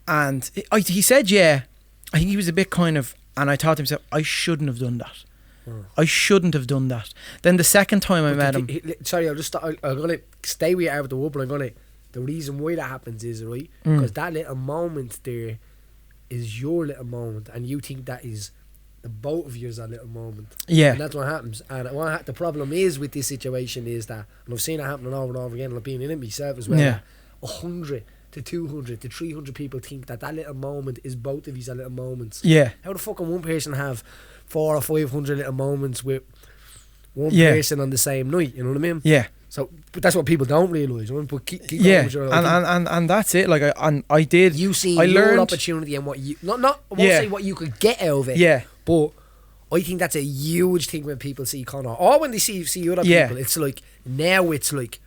and he said, "Yeah." I think he was a bit kind of, and I thought to myself, I shouldn't have done that. I shouldn't have done that. Then the second time I met him, sorry, I'm gonna stay with you out of the wood, but the reason why that happens is, right, because that little moment there is your little moment, and you think that is the both of yours a little moment. Yeah. And that's what happens. And the problem is with this situation is that, and I've seen it happening over and over again, and I've been in it myself as well. Yeah. 100 to 200 to 300 people think that little moment is both of these little moments. Yeah. How the fuck can one person have 400 or 500 little moments with one person on the same night? You know what I mean? Yeah. So, but that's what people don't realise. But keep going yeah, with your and that's it. Like I did. You see your learned, opportunity and what you I won't say what you could get out of it. Yeah. But I think that's a huge thing when people see Conor, or when they see other people. It's like now it's like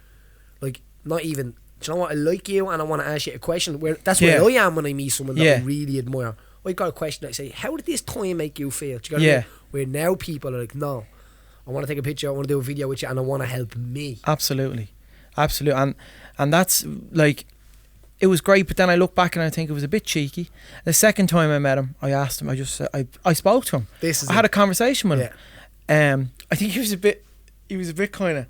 not even. Do you know what? I like you and I want to ask you a question. That's where I am when I meet someone that I really admire. I got a question. I say, how did this time make you feel? Do you know what I mean? Where now people are like, no, I want to take a picture, I want to do a video with you, and I want to help me. Absolutely. And that's like, it was great. But then I look back and I think it was a bit cheeky. The second time I met him, I asked him. I spoke to him. I had a conversation with him. I think he was a bit kind of,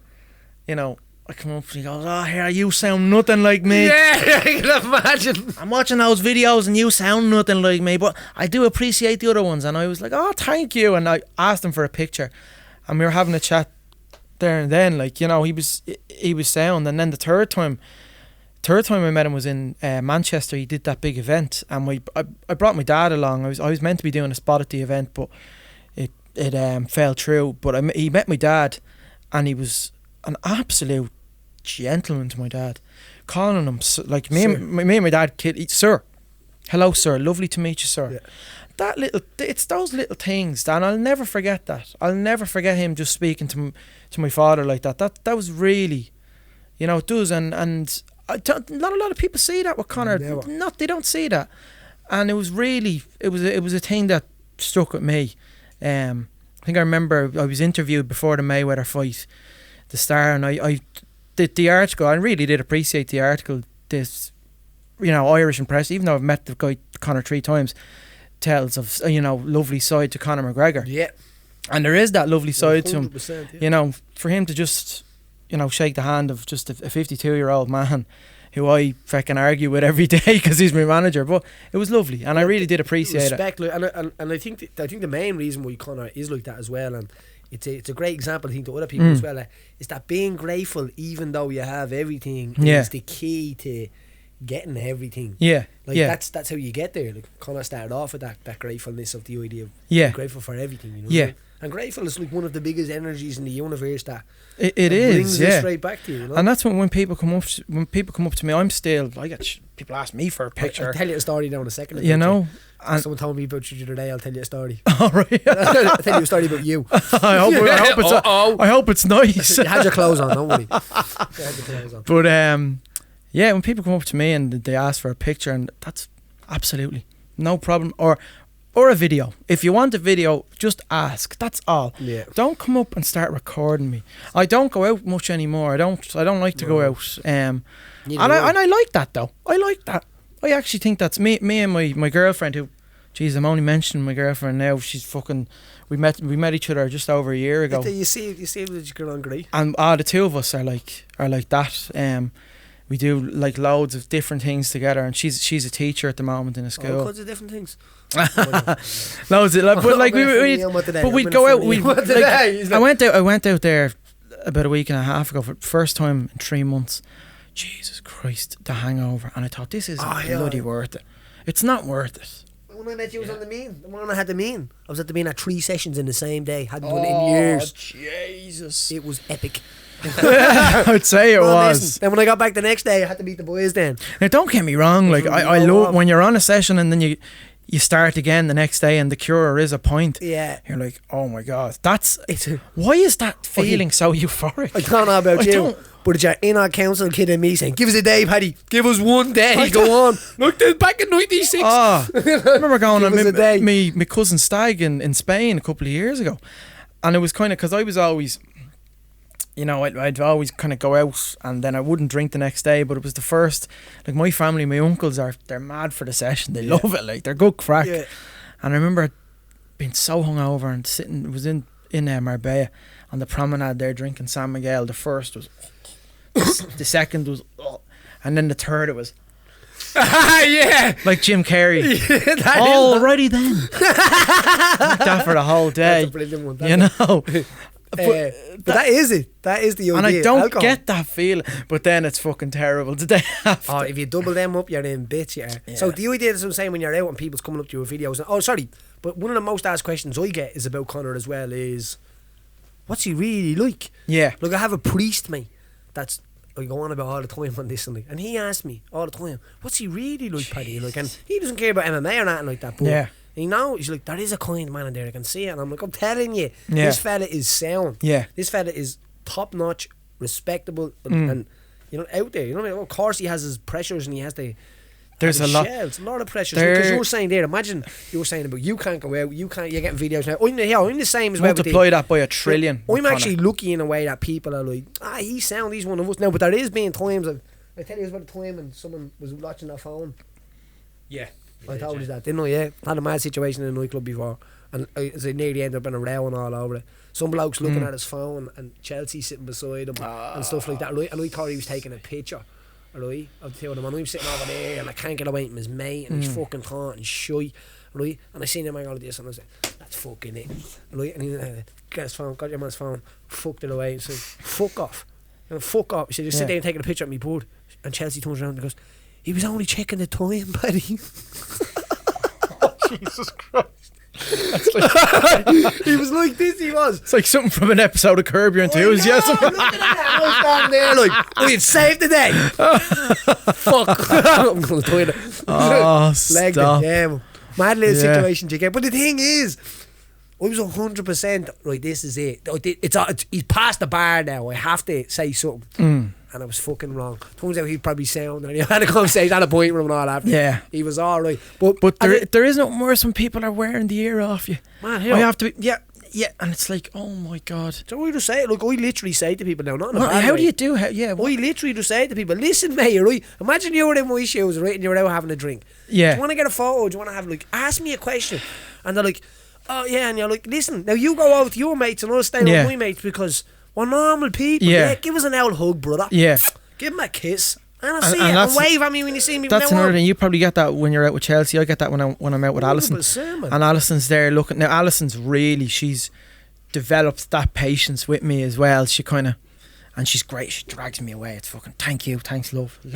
you know. I come up and he goes, "Oh, here, you sound nothing like me." Yeah, I can imagine. I'm watching those videos and you sound nothing like me, but I do appreciate the other ones. And I was like, "Oh, thank you." And I asked him for a picture, and we were having a chat there and then. Like, you know, he was sound. And then the third time I met him was in Manchester. He did that big event, and I brought my dad along. I was meant to be doing a spot at the event, but it fell through. But he met my dad, and he was an absolute gentleman to my dad, calling him like me and my dad, sir, hello sir, lovely to meet you, sir. It's those little things, and I'll never forget that. I'll never forget him just speaking to my father like that. That was really, you know, it does. And not a lot of people see that with Conor. They don't see that, and it was a thing that stuck with me. I think I remember I was interviewed before the Mayweather fight, the Star, and I did the article. I really did appreciate the article. This, you know, Irish and press, even though I've met the guy Conor 3 times, tells of, you know, lovely side to Conor McGregor. Yeah. And there is that lovely side to him. Yeah. You know, for him to just, you know, shake the hand of just a 52-year-old man who I fucking argue with every day because he's my manager. But it was lovely, and I really did appreciate it. And I think the main reason why Conor is like that as well, and it's a great example, I think, to other people as well, is that being grateful even though you have everything is the key to getting everything. That's how you get there. Like, Conor started off with that gratefulness of the idea of being grateful for everything, you know. Yeah. And grateful is like one of the biggest energies in the universe that it is, brings it straight back to you, you know? And that's when people come up to me, I'm still, I get people ask me for a picture. I'll tell you a story now in a second. You know, and someone told me about you the other day. I'll tell you a story. All right. I'll tell you a story about you. I hope it's nice. You had your clothes on, don't worry. You had your clothes on. But yeah, when people come up to me and they ask for a picture, and that's absolutely no problem. Or a video. If you want a video, just ask. That's all. Yeah. Don't come up and start recording me. I don't go out much anymore. I don't like to go out. And I like that though. I like that. I actually think that's me and my girlfriend, who, geez, I'm only mentioning my girlfriend now. She's fucking. We met each other just over a year ago. You see that you get on great. And the two of us are like that. We do like loads of different things together, and she's a teacher at the moment in a school. All kinds of different things. Loads of, but like we'd go out. I went out there about a week and a half ago for the first time in 3 months. Jesus Christ, the hangover, and I thought, this isn't bloody worth it. It's not worth it. When I met you, was on the mean. When I had the mean, I was at the mean at 3 sessions in the same day. Hadn't done it in years. Jesus, it was epic. I'd say it was. Listen. Then when I got back the next day, I had to meet the boys then. Now, don't get me wrong, like I love when you're on a session and then you you start again the next day and the cure is a point. Yeah. You're like, oh my God. Why is that feeling so euphoric? I don't know about you, but you're in our council kid and me saying, give us a day, Paddy. Give us one day. Go on. Look, this back in 96. I remember going on a day. my cousin Stag in Spain a couple of years ago. And it was kind of, because I was always, you know, I'd always kind of go out and then I wouldn't drink the next day, but it was the first, like my family, my uncles they're mad for the session. They love it, like they're good crack. Yeah. And I remember being so hungover and sitting, it was in Marbella on the promenade there drinking San Miguel. The first was, the second was, and then the third it was, yeah, like Jim Carrey. Alrighty then. Like that for the whole day. That's a brilliant one. You know. But that is it. That is the idea. And I don't Alcohol. get that feeling, but then it's fucking terrible the day after. Oh, if you double them up, you're in bits, yeah. So the idea is what I'm saying when you're out and people's coming up to you with videos. Oh, sorry, but one of the most asked questions I get is about Conor as well is, what's he really like? Yeah. Look, I have a priest, mate, that's I go on about all the time on this and he asks me all the time, what's he really like, Paddy? Like, and he doesn't care about MMA or nothing like that, but yeah. you know, he's like, there is a kind man in there, I can see it. And I'm like, I'm telling you, Yeah. this fella is sound. Yeah. This fella is top notch, respectable, and you know, out there. You know what I mean? Of course, he has his pressures and he has to. There's a lot. Shells, a lot of pressures. Because you were saying there, imagine you were saying about you can't go out, you're getting videos now. I'm the same as well. Multiply that by a trillion. I'm actually lucky in a way that people are like, he's sound, he's one of us. Now, but there is being times, I tell you about the time when someone was watching their phone. Yeah. I told you that, didn't I? Yeah. Had a mad situation in a nightclub before, and I nearly ended up in a row and all over it. Some bloke's looking at his phone and Chelsea sitting beside him and stuff like that. Right? And I thought he was taking a picture. Right, of the two of them, and I'm sitting over there and I can't get away from his mate and he's fucking hot and shy, right? And I seen him go like this and I was like, that's fucking it, right? And he got his phone, got your man's phone, fucked it away and said, fuck off, fuck off. He said, just sit there and taking a picture of me board. And Chelsea turns around and goes, he was only checking the time, Paddy. Jesus Christ. He was like this, he was. It's like something from an episode of Curb Your Enthusiasm. Look at that. I was standing there like, we had saved the day. Fuck. I'm going to the toilet. Oh, Legged stop. it. Yeah, mad little situation you get. But the thing is, I was 100% right, this is it. He's past the bar now. I have to say something. And I was fucking wrong. Turns out he'd probably sound and he had a conversation, had a point with him and all after. Yeah. He was alright. But there is nothing worse when people are wearing the ear off you. Man, I have to be, yeah, and it's like, oh my God. So I just say it, look, I literally say to people now, not in a Well, bad how way. do you do it? Yeah. I literally just say to people, listen, mate, right? Imagine you were in my shoes, right, and you were out having a drink. Yeah. Do you want to get a photo? Do you want to have, like, ask me a question? And they're like, oh, yeah, and you're like, listen, now you go out with your mates and I'll stay with my mates because we're normal people. Yeah. Give us an old hug, brother. Yeah. Give him a kiss. And I'll see and you and that's- wave at me when you see me. That's another thing. You probably get that when you're out with Chelsea. I get that when I'm out with Alison. 100%, man. And Alison's there looking. Now Alison's really, she's developed that patience with me as well. She kind of, and she's great. She drags me away. It's fucking thank you, thanks love. you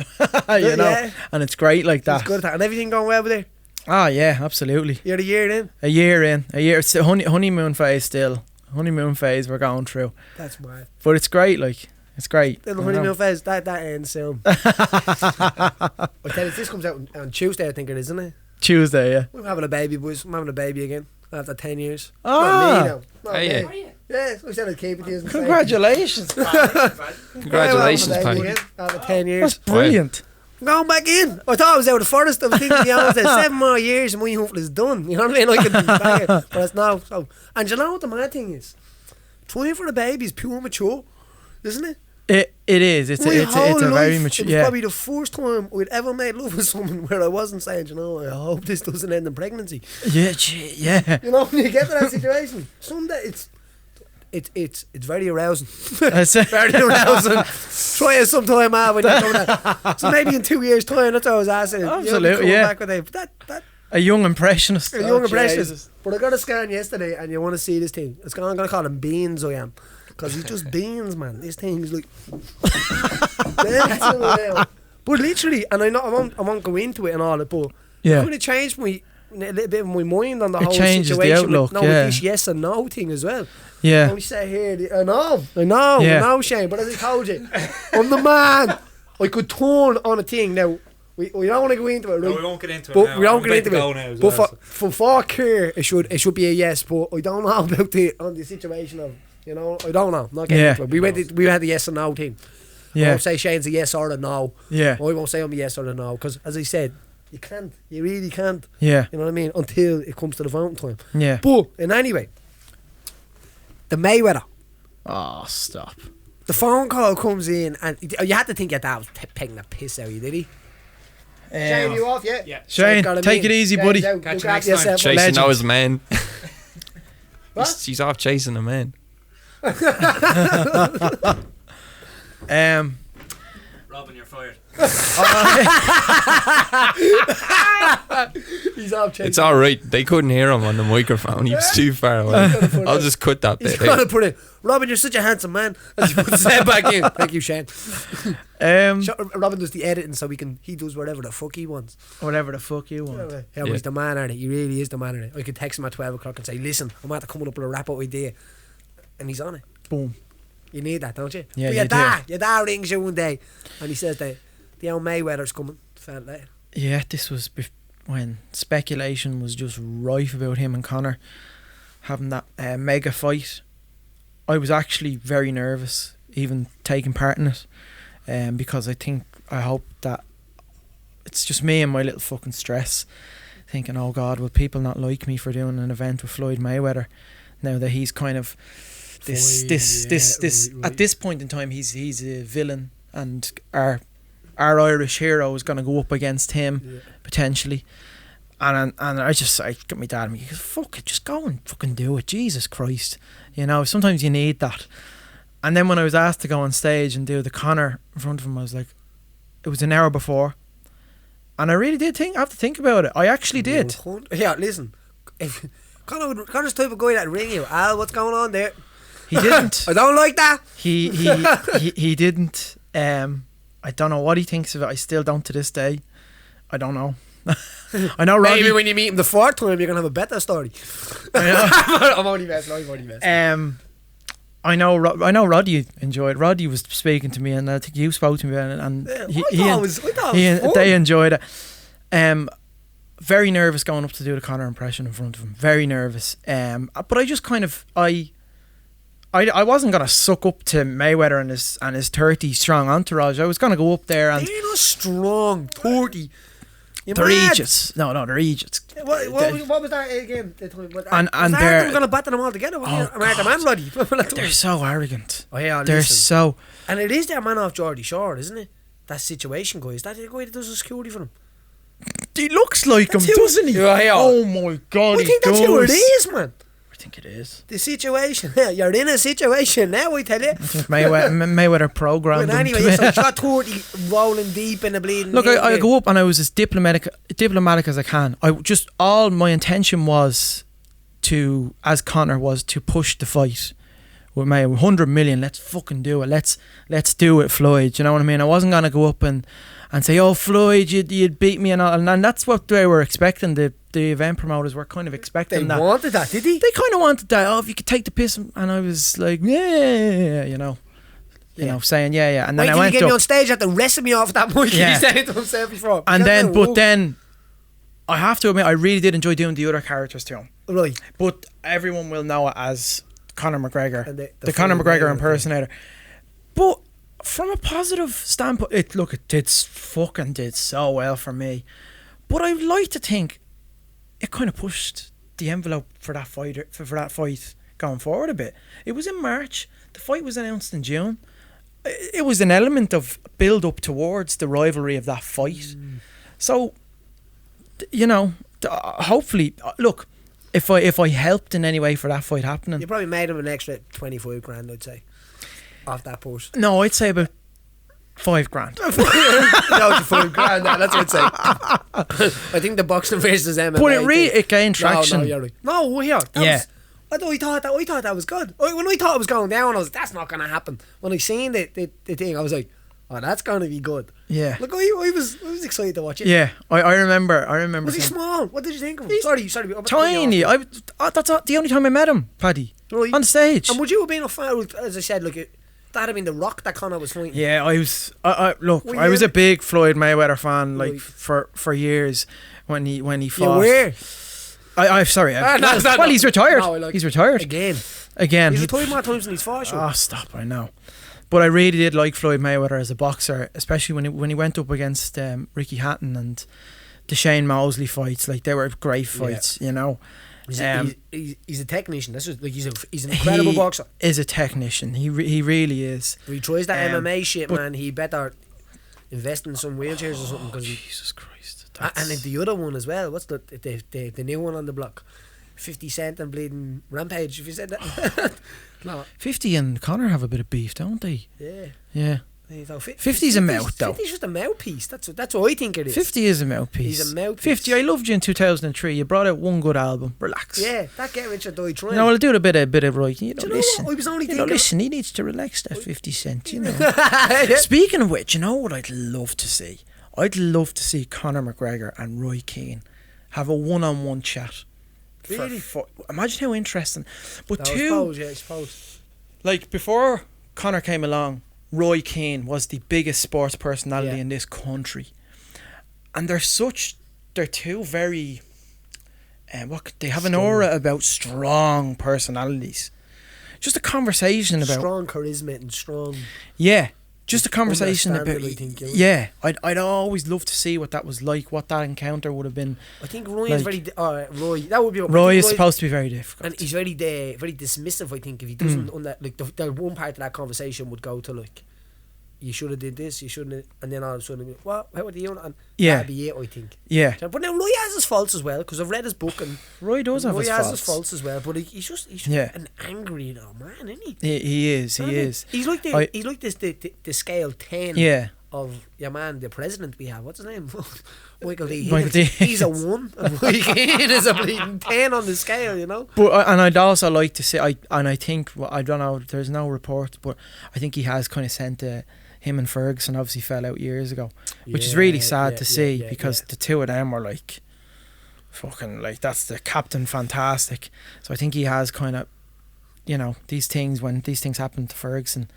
know, Yeah. and it's great like that. It's good at that. And everything going well with there? Oh yeah, absolutely. You're a year in? A year. It's a honeymoon phase still. Honeymoon phase we're going through. That's mad. But it's great. Like it's great. The honeymoon phase, that ends soon. I tell you, this comes out on Tuesday, I think it is, isn't it? Tuesday, yeah. We're having a baby, boys. I'm having a baby again after 10 years. Ah. Not me, no. Not Yeah. me. Yeah, we said I'd keep it. Using Congratulations. Congratulations, Paddy. After 10 years. That's brilliant. I'm going back in. I thought I was out of the forest. I was thinking, to be honest, 7 more years and my humph is done. You know what I mean? I could be back in. But it's now. So, and you know what the mad thing is? Trying for the baby is pure mature, isn't it? It is. It's a very mature. It was Yeah. probably the first time I'd ever made love with someone where I wasn't saying, you know, I hope this doesn't end in pregnancy. Yeah. Yeah. You know, when you get to that situation, someday it's very arousing. That's it. Very arousing. Try it sometime out when you're doing that. So maybe in 2 years' time, that's what I was asking. Absolutely, yeah. Back with it. But that A young impressionist. a young Oh, impressionist. Jesus. But I got a scan yesterday, and you want to see this thing. I'm going to call him Beans. I am. Because he's just beans, man. This thing is like. But literally, and I won't go into it and all that, but Yeah. it kind of changed a little bit of my mind on the It whole changes the situation. outlook, with this yes and no thing as well. Yeah. We say here, I know, Yeah. no shame, but as I told you, I'm the man. I could turn on a thing now. We don't want to go into it, right? No, we won't get into it But now. we don't I'm get about into to go it. now as But well, for Kerr, it should be a yes. But I don't know about the situation of, you know, I don't know. Not getting into it. We had the yes or no thing. I won't say Shane's a yes or a no. Yeah. I won't say I'm a yes or a no because, as I said, you can't. You really can't. Yeah. You know what I mean? Until it comes to the voting time. Yeah. But in any way, the Mayweather. Oh, stop. The phone call comes in, and you had to think your dad was pegging the piss out of you, did he? Shane, you off? Yeah. Yeah. Shane, take it easy, buddy. Catch you next time. Chasing those men. What? He's off chasing a man. Robin, you're fired. He's off chasing. It's alright. They couldn't hear him on the microphone. He was too far away. I'll just cut that He's bit going to out. put it. Robin, you're such a handsome man. As he puts his head back in. Thank you, Shane. Robin does the editing, so he does whatever the fuck he wants. Whatever the fuck you want. Yeah, but he's the man at it. He really is the man at it. I could text him at 12 o'clock and say, listen, I'm at coming up with a wrap-up idea. And he's on it. Boom. You need that, don't you? Yeah, but your dad rings you one day and he says that the old Mayweather's coming. Felt like. Yeah, this was when speculation was just rife about him and Conor having that mega fight. I was actually very nervous, even taking part in it, because I hope that it's just me and my little fucking stress, thinking, oh God, will people not like me for doing an event with Floyd Mayweather now that he's kind of this at this point in time he's a villain, and our Irish hero is going to go up against him potentially, and I got my dad and me, fuck it, just go and fucking do it, Jesus Christ, you know, sometimes you need that. And then when I was asked to go on stage and do the Conor in front of him, I was like, it was an hour before, and I really did have to think about it. I actually did. Yeah, listen, if Conor's the type of guy that ring you, Al, what's going on there? He didn't. I don't like that. He didn't. I don't know what he thinks of it. I still don't to this day. I don't know. I know Roddy. Maybe when you meet him the fourth time, you're gonna have a better story. I'm only messing. I know Roddy enjoyed. Roddy was speaking to me, and I think you spoke to me, and they enjoyed it. Very nervous going up to do the Conor impression in front of him. Very nervous. But I just kind of I wasn't gonna suck up to Mayweather and his 30 strong entourage. I was gonna go up there and they're not strong. 30. They're Egypts. No, they're Egypts. What was that again? And they're gonna batter them all together. They're so arrogant. Oh yeah, they're so. And it is their man off Geordie Shore, isn't it? That situation guy. Is that the guy that does the security for him? He looks like him, doesn't he? Yeah. Oh my God, I think that's who it is, man. I think it is. The situation. You're in a situation now, I tell you. I think Mayweather programmed him. Anyway, it's like shot 30 rolling deep in the bleeding. Look, I go up and I was as diplomatic as I can. All my intention was as Conor was to push the fight with my 100 million. Let's fucking do it. Let's do it, Floyd. You know what I mean? I wasn't gonna go up and say, oh Floyd, you'd beat me and all, and that's what they were expecting. The event promoters were kind of expecting that. They wanted that, did they? They kind of wanted that. Oh, if you could take the piss, and I was like, yeah, you know, saying yeah. And then I went up. Get me on stage after wrestle me off that mic. Yeah. He said it to himself before. And then, I have to admit, I really did enjoy doing the other characters to him. Right. But everyone will know it as Conor McGregor, and the Conor McGregor impersonator. But from a positive standpoint, it did so well for me. But I'd like to think it kind of pushed the envelope for that fight going forward a bit. It was in March. The fight was announced in June. It was an element of build up towards the rivalry of that fight. So, you know, hopefully, look, if I helped in any way for that fight happening, you probably made him an extra 25 grand, I'd say, off that push. No, I'd say about $5 grand. No, $5 grand. That's what I'd say. I think the boxing versus MMA. But it gained traction. No, you're right. No, yeah. I thought that was good. When I thought it was going down, I was like, that's not going to happen. When I seen the thing, I was like, oh, that's going to be good. Yeah. Look, I was excited to watch it. Yeah, I remember. Was he small? What did you think of him? Sorry. Tiny. That's the only time I met him, Paddy. Right. On stage. And would you have been a fan? As I said, like, That'd have been the Rock that Conor was fighting. Yeah, I was. Look, Were I you was a ever- big Floyd Mayweather fan, like Right. for years when he You fought. were? I'm sorry. Well, he's retired. No, like- He's retired Again. again. He's He- retired more times than he's fought, sure. Oh, stop! I know, but I really did like Floyd Mayweather as a boxer, especially when he went up against Ricky Hatton and the Shane Mosley fights. Like, they were great fights, you know. He's a technician. That's just, like, he's an incredible He boxer. is a technician. He really is. If he tries that Um, MMA shit, but- man, he better invest in some wheelchairs or something. Cause Jesus Christ! and then the other one as well. What's the new one on the block? 50 Cent and bleeding Rampage. If you said that, no, 50 and Conor have a bit of beef, don't they? yeah. Yeah. 50's a mouth, though. 50's just a mouthpiece. That's what I think it is. 50 is a mouthpiece. He's a mouthpiece. 50, I loved you in 2003. You brought out one good album. Relax. Yeah, that Get Rich or Die Trying. You know, I'll do a bit of right. You know, Do you know listen. what? I was only You know, thinking. listen, he needs to relax that 50 Cent, you know. Yeah. Speaking of which, you know what I'd love to see? I'd love to see Conor McGregor and Roy Keane have a one-on-one chat. Really? Imagine how interesting. But I suppose. like, before Conor came along, Roy Keane was the biggest sports personality Yeah. in this country. And they're two very, they have an aura about strong personalities. Just a conversation about, Strong charisma and strong. yeah, just a conversation about, Understanding, I think, you know. yeah, I'd always love to see what that was like, what that encounter would have been. I think Roy is Like- Roy. That would be. I Roy think is supposed to be very difficult. and he's very dismissive. I think if he doesn't, on that, like the one part of that conversation would go to like, you should have did this, you shouldn't, have, and then all of a sudden, what? How would you? And Yeah. that'd be it. I think. Yeah, But now Roy has his faults as well because I've read his book and Roy does have Roy his has faults. his faults as well. But he's just Yeah. an angry little man, isn't he? He is. You know what I mean? He's like he's like the scale 10 Yeah. of your man, the president we have. What's his name? Michael D. Michael D. Higgins. He's a 1 and Roy Keane is a bleeding 10 on the scale, you know. But and I'd also like to say, I think, well, I don't know, there's no report, but I think he has kind of sent him and Ferguson obviously fell out years ago, which is really sad to see because the two of them were like fucking, like, that's the Captain Fantastic. So I think he has kind of, you know, these things, when these things happen to Ferguson,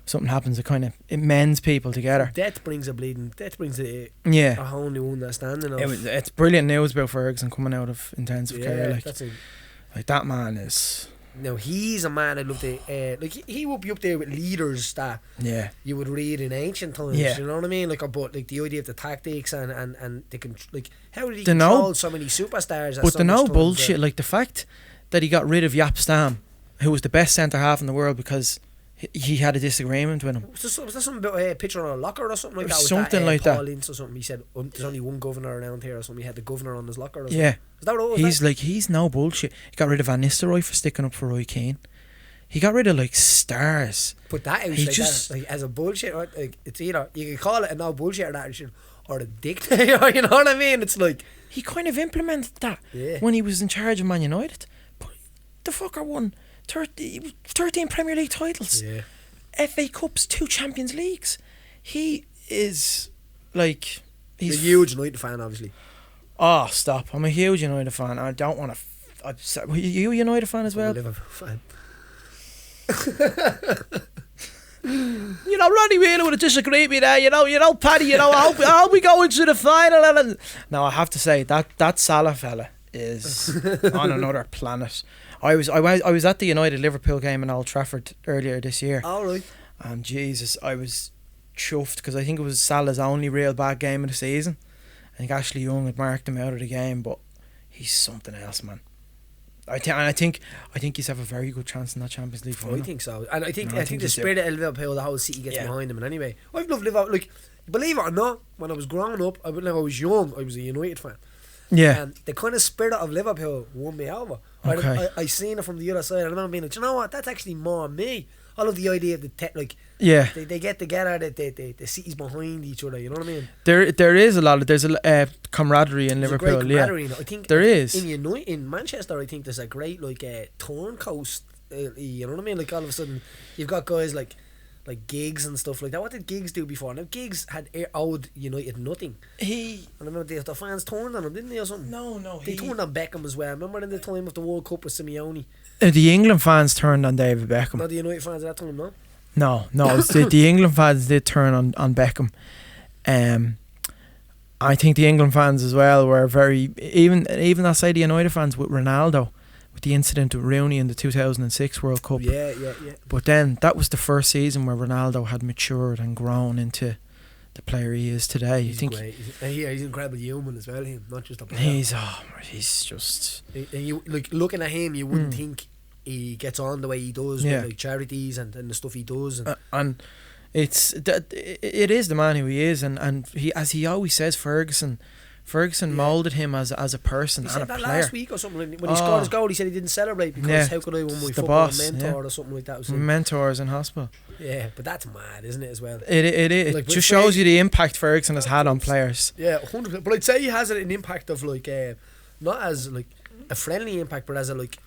something happens, it mends people together. Death brings a Yeah. whole new understanding of It's brilliant news about Ferguson coming out of intensive care. Like, that's like that man is, now he's a man I'd love to like he would be up there with leaders that yeah. you would read in ancient times. Yeah. You know what I mean? Like, but like the idea of the tactics and they can, like, how did he The no- control so many superstars? But the no bullshit, like the fact that he got rid of Yap Stam, who was the best centre half in the world, because he had a disagreement with him. Was there something about a picture on a locker or something like that? Was Something that, like that. Paul Ince or something. He said there's only one governor around here or something. He had the governor on his locker or something. Yeah, Is that what it was? he's like, he's no bullshit. He got rid of Van Nistelrooy for sticking up for Roy Keane. He got rid of like stars. Put that out He like just- that, like, as a bullshit. Right? Like, it's either you can call it a no bullshit attitude or a dictator. You know what I mean? It's like, He kind of implemented that yeah. when he was in charge of Man United. But the fucker won 13 Premier League titles. Yeah. FA Cups, 2 Champions Leagues. He is like, He's a he's huge United fan, obviously. oh, stop! I'm a huge United fan. I don't want to. You a United fan as I'm a well? Liverpool fan. You know, Ronnie Wheeler would have disagreed with me there. You know, Paddy. You know, I hope we go into the final. And now I have to say that Salah fella is on another planet. I was at the United Liverpool game in Old Trafford earlier this year. All right. And Jesus, I was chuffed because I think it was Salah's only real bad game of the season. I think Ashley Young had marked him out of the game, but he's something else, man. I think he's have a very good chance in that Champions League final. I think so, and I think No, I the think he's spirit of Liverpool, the whole city gets Yeah. behind him. And anyway, I've loved Liverpool. Like, believe it or not, when I was growing up, when I was young, I was a United fan. Yeah, And the kind of spirit of Liverpool won me over. Okay. I seen it from the other side. I remember being like, "Do you know what? That's actually more me." I love the idea of the like yeah. they get together, the city's behind each other. You know what I mean? There is a lot of there's a camaraderie in There's a Liverpool. great Yeah, camaraderie. I think there is. in Manchester. I think there's a great like turncoast. You know what I mean? Like all of a sudden, you've got guys like Giggs and stuff like that. What did Giggs do before? Now Giggs had owed United nothing. He And I remember the fans turned on him, didn't they, or something? no They turned on Beckham as well. Remember in the time of the World Cup with Simeone? the England fans turned on David Beckham. Not the United fans at that time, no? No, it was the England fans did turn on Beckham. I think the England fans as well were very, even outside the United fans with Ronaldo, with the incident with Rooney in the 2006 World Cup. Yeah. But then that was the first season where Ronaldo had matured and grown into the player he is today. He's great. He's incredible human as well. Not just a player. He's just. And you like looking at him, you wouldn't think he gets on the way he does with like charities and the stuff he does. And it is the man who he is, and he, as he always says, Ferguson moulded him as a person and a player. Last week or something when he scored his goal, he said he didn't celebrate because how could I when my football mentor or something like that. Mentors in hospital. Yeah, but that's mad, isn't it, as well? It like, just shows you the impact Ferguson has had on players. Yeah, 100%. But I'd say he has an impact of like not as like a friendly impact, but as a like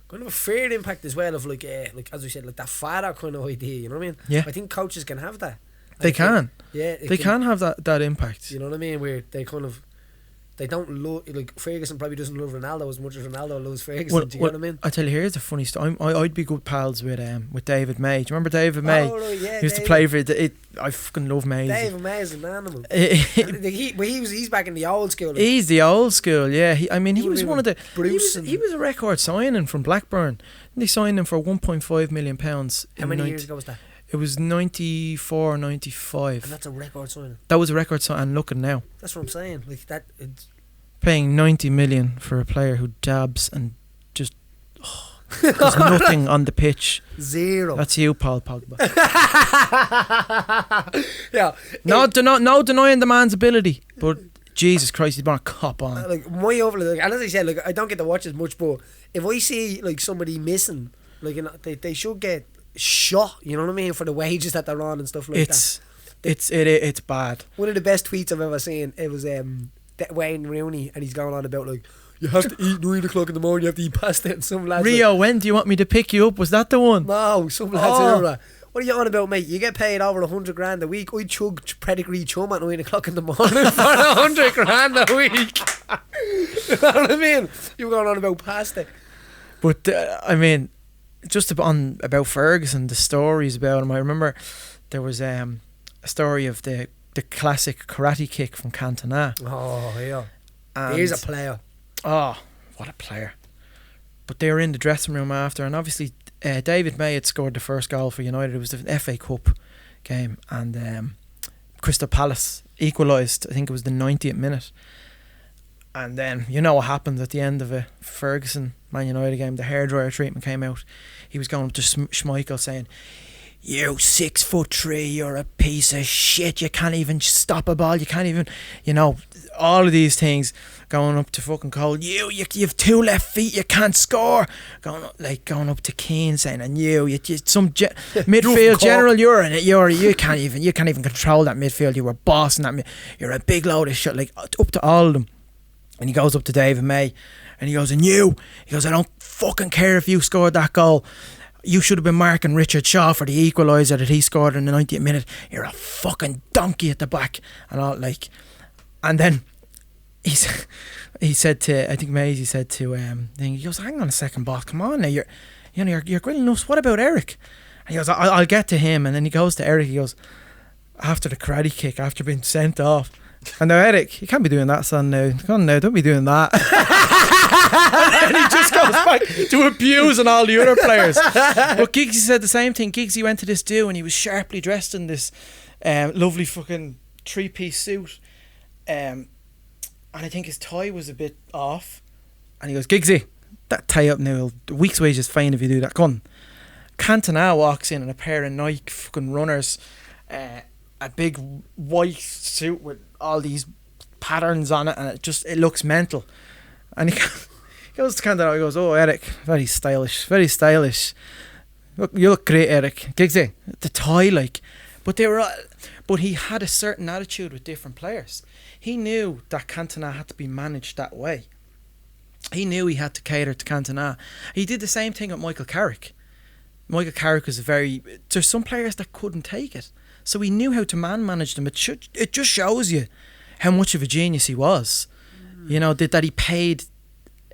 kind of a fair impact as well of like as we said, like that father kind of idea. You know what I mean? Yeah. I think coaches can have that. They can. Yeah, they can have that impact. You know what I mean? Where they kind of. They don't love, like Ferguson probably doesn't love Ronaldo as much as Ronaldo loves Ferguson. Do you know what I mean? I tell you, here's a funny story. I'd be good pals with David May. Do you remember David May? Oh, right, yeah. He used to play for it. I fucking love May. David May is an animal. He's back in the old school. Like. He's the old school, yeah. He was one of the. Bruce he was a record signing from Blackburn. And they signed him for £1.5 million. How many years ago was that? It was 94, 95. And that's a record signing. That was a record signing. And look at now. That's what I'm saying. Like that. Paying 90 million for a player who dabs and just there's nothing on the pitch. Zero. That's you, Paul Pogba. Yeah. No denying the man's ability, but Jesus Christ, he's been a cop on. Like my overlook, and as I said, like I don't get to watch as much, but if I see like somebody missing, like you know, they should get shot. You know what I mean, for the wages that they're on and stuff like that. It's bad. One of the best tweets I've ever seen. It was Wayne Rooney, and he's going on about like you have to eat 9 o'clock in the morning, you have to eat pasta, and some lads Rio, when do you want me to pick you up? Was that the one? No, some lads are what are you on about, mate? You get paid over 100 grand a week. I chug pedigree chum at 9 o'clock in the morning for 100 grand a week. You know what I mean? You were going on about pasta. But I mean, just about Ferguson, the stories about him. I remember there was a story of the classic karate kick from Cantona. Oh yeah, and he's a player. Oh, what a player! But they were in the dressing room after, and obviously David May had scored the first goal for United. It was the FA Cup game, and Crystal Palace equalised. I think it was the 90th minute. And then you know what happened at the end of a Ferguson Man United game. The hairdryer treatment came out. He was going up to Schmeichel saying, "You 6'3", you're a piece of shit. You can't even stop a ball. You can't even, all of these things." Going up to fucking Cole, you've 2 left feet. You can't score. Going up to Keane saying, "And you some midfield general. You're in it. You can't even control that midfield. You were bossing that. You're a big load of shit." Like up to all of them. And he goes up to David May, and he goes, "I don't fucking care if you scored that goal. You should have been marking Richard Shaw for the equaliser that he scored in the 90th minute. You're a fucking donkey at the back." And all and then he said to, I think Maisie said to he goes, "Hang on a second, boss, come on now, you're grilling us. What about Eric?" And he goes, I'll get to him." And then he goes to Eric. He goes, after the karate kick, after being sent off, "And now Eric, you can't be doing that, son. Now, come on now, don't be doing that." And he just goes back to abusing all the other players. But Giggsy said the same thing. Giggsy went to this do, and he was sharply dressed in this lovely fucking 3-piece suit, and I think his tie was a bit off. And he goes, "Giggsy, that tie up now. A week's wage is fine if you do that. Come on." Cantona walks in a pair of Nike fucking runners, a big white suit with all these patterns on it, and it looks mental. And he goes to Cantona, he goes, "Oh, Eric, very stylish, very stylish. You look great, Eric." Giggsy, the tie, but he had a certain attitude with different players. He knew that Cantona had to be managed that way. He knew he had to cater to Cantona. He did the same thing with Michael Carrick. Michael Carrick was there's some players that couldn't take it. So he knew how to manage them. It just shows you how much of a genius he was. That he paid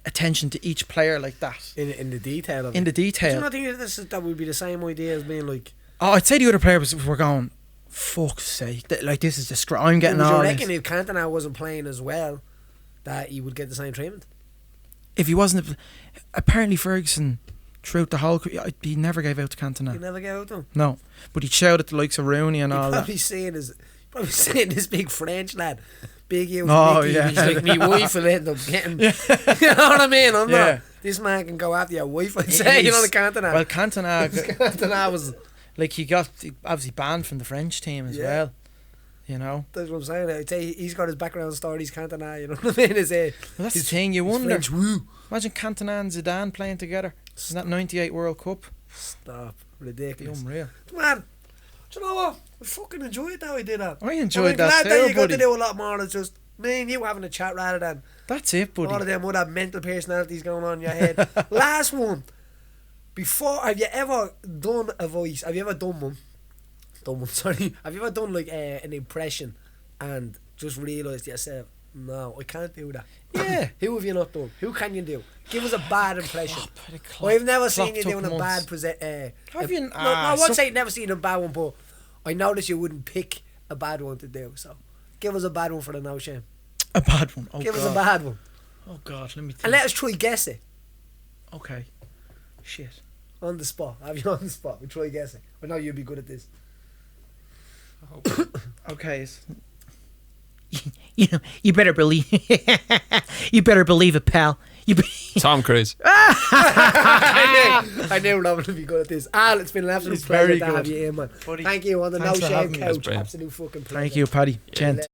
attention to each player like that. In the detail of it. In the detail. Do you not think that would be the same idea as being like... Oh, I'd say the other players were going, fuck's sake, like this is just I'm getting Would you all reckon this. if Cantona wasn't playing as well, that he would get the same treatment? If he wasn't, apparently Ferguson throughout the whole, he never gave out to You Cantona. never get out to him. No, but he shouted at the likes of Rooney and all that. Probably seeing this big French lad, big huge Oh, Mickey, yeah. he's like, me wife will end up getting, you know what I mean? I'm Yeah. not, this man can go after your wife, I'd say, you know, the Cantona. Well, Cantona, Cantona was, like he got obviously banned from the French team as Yeah. well. You know, that's what I'm saying. I'd say he's got his background stories, Cantona, you know what I mean? Well, well, that's the thing. You wonder. French woo. Imagine Cantona and Zidane playing together in that '98 World Cup. Stop. It'd be Ridiculous. unreal. Man, do you know what? I fucking enjoyed that we did that. I enjoyed I'm that glad that too, you got buddy. to do a lot more than just me and you having a chat rather than That's it, buddy. all of them other mental personalities going on in your head. Last one. Have you ever done a voice? Have you ever done one? Sorry. Have you ever done like an impression and just realised to yourself, no, I can't do that? Yeah. Who have you not done? Who can you do? Give us a bad impression. Klopp. I've never seen you took doing a months. bad Have you? No, I won't so- say never seen a bad one, but I noticed you wouldn't pick a bad one to do. So give us a bad one for the No Shame. A bad one. Oh, Give us God. a bad one. Oh God, let me think. And let us try guess it Okay. Shit. on the spot. Have you on the spot? We try guessing. I know you'd be good at this. Okay. You know, you better believe. You better believe it, pal. Tom Cruise. I knew Robin would be good at this. Al, it's been an absolute It's pleasure very to have good. you in, man. Buddy, Thank you on the No thanks for Shame having me. That's couch. brilliant. Absolute fucking pleasure. Thank you, Paddy. Gent.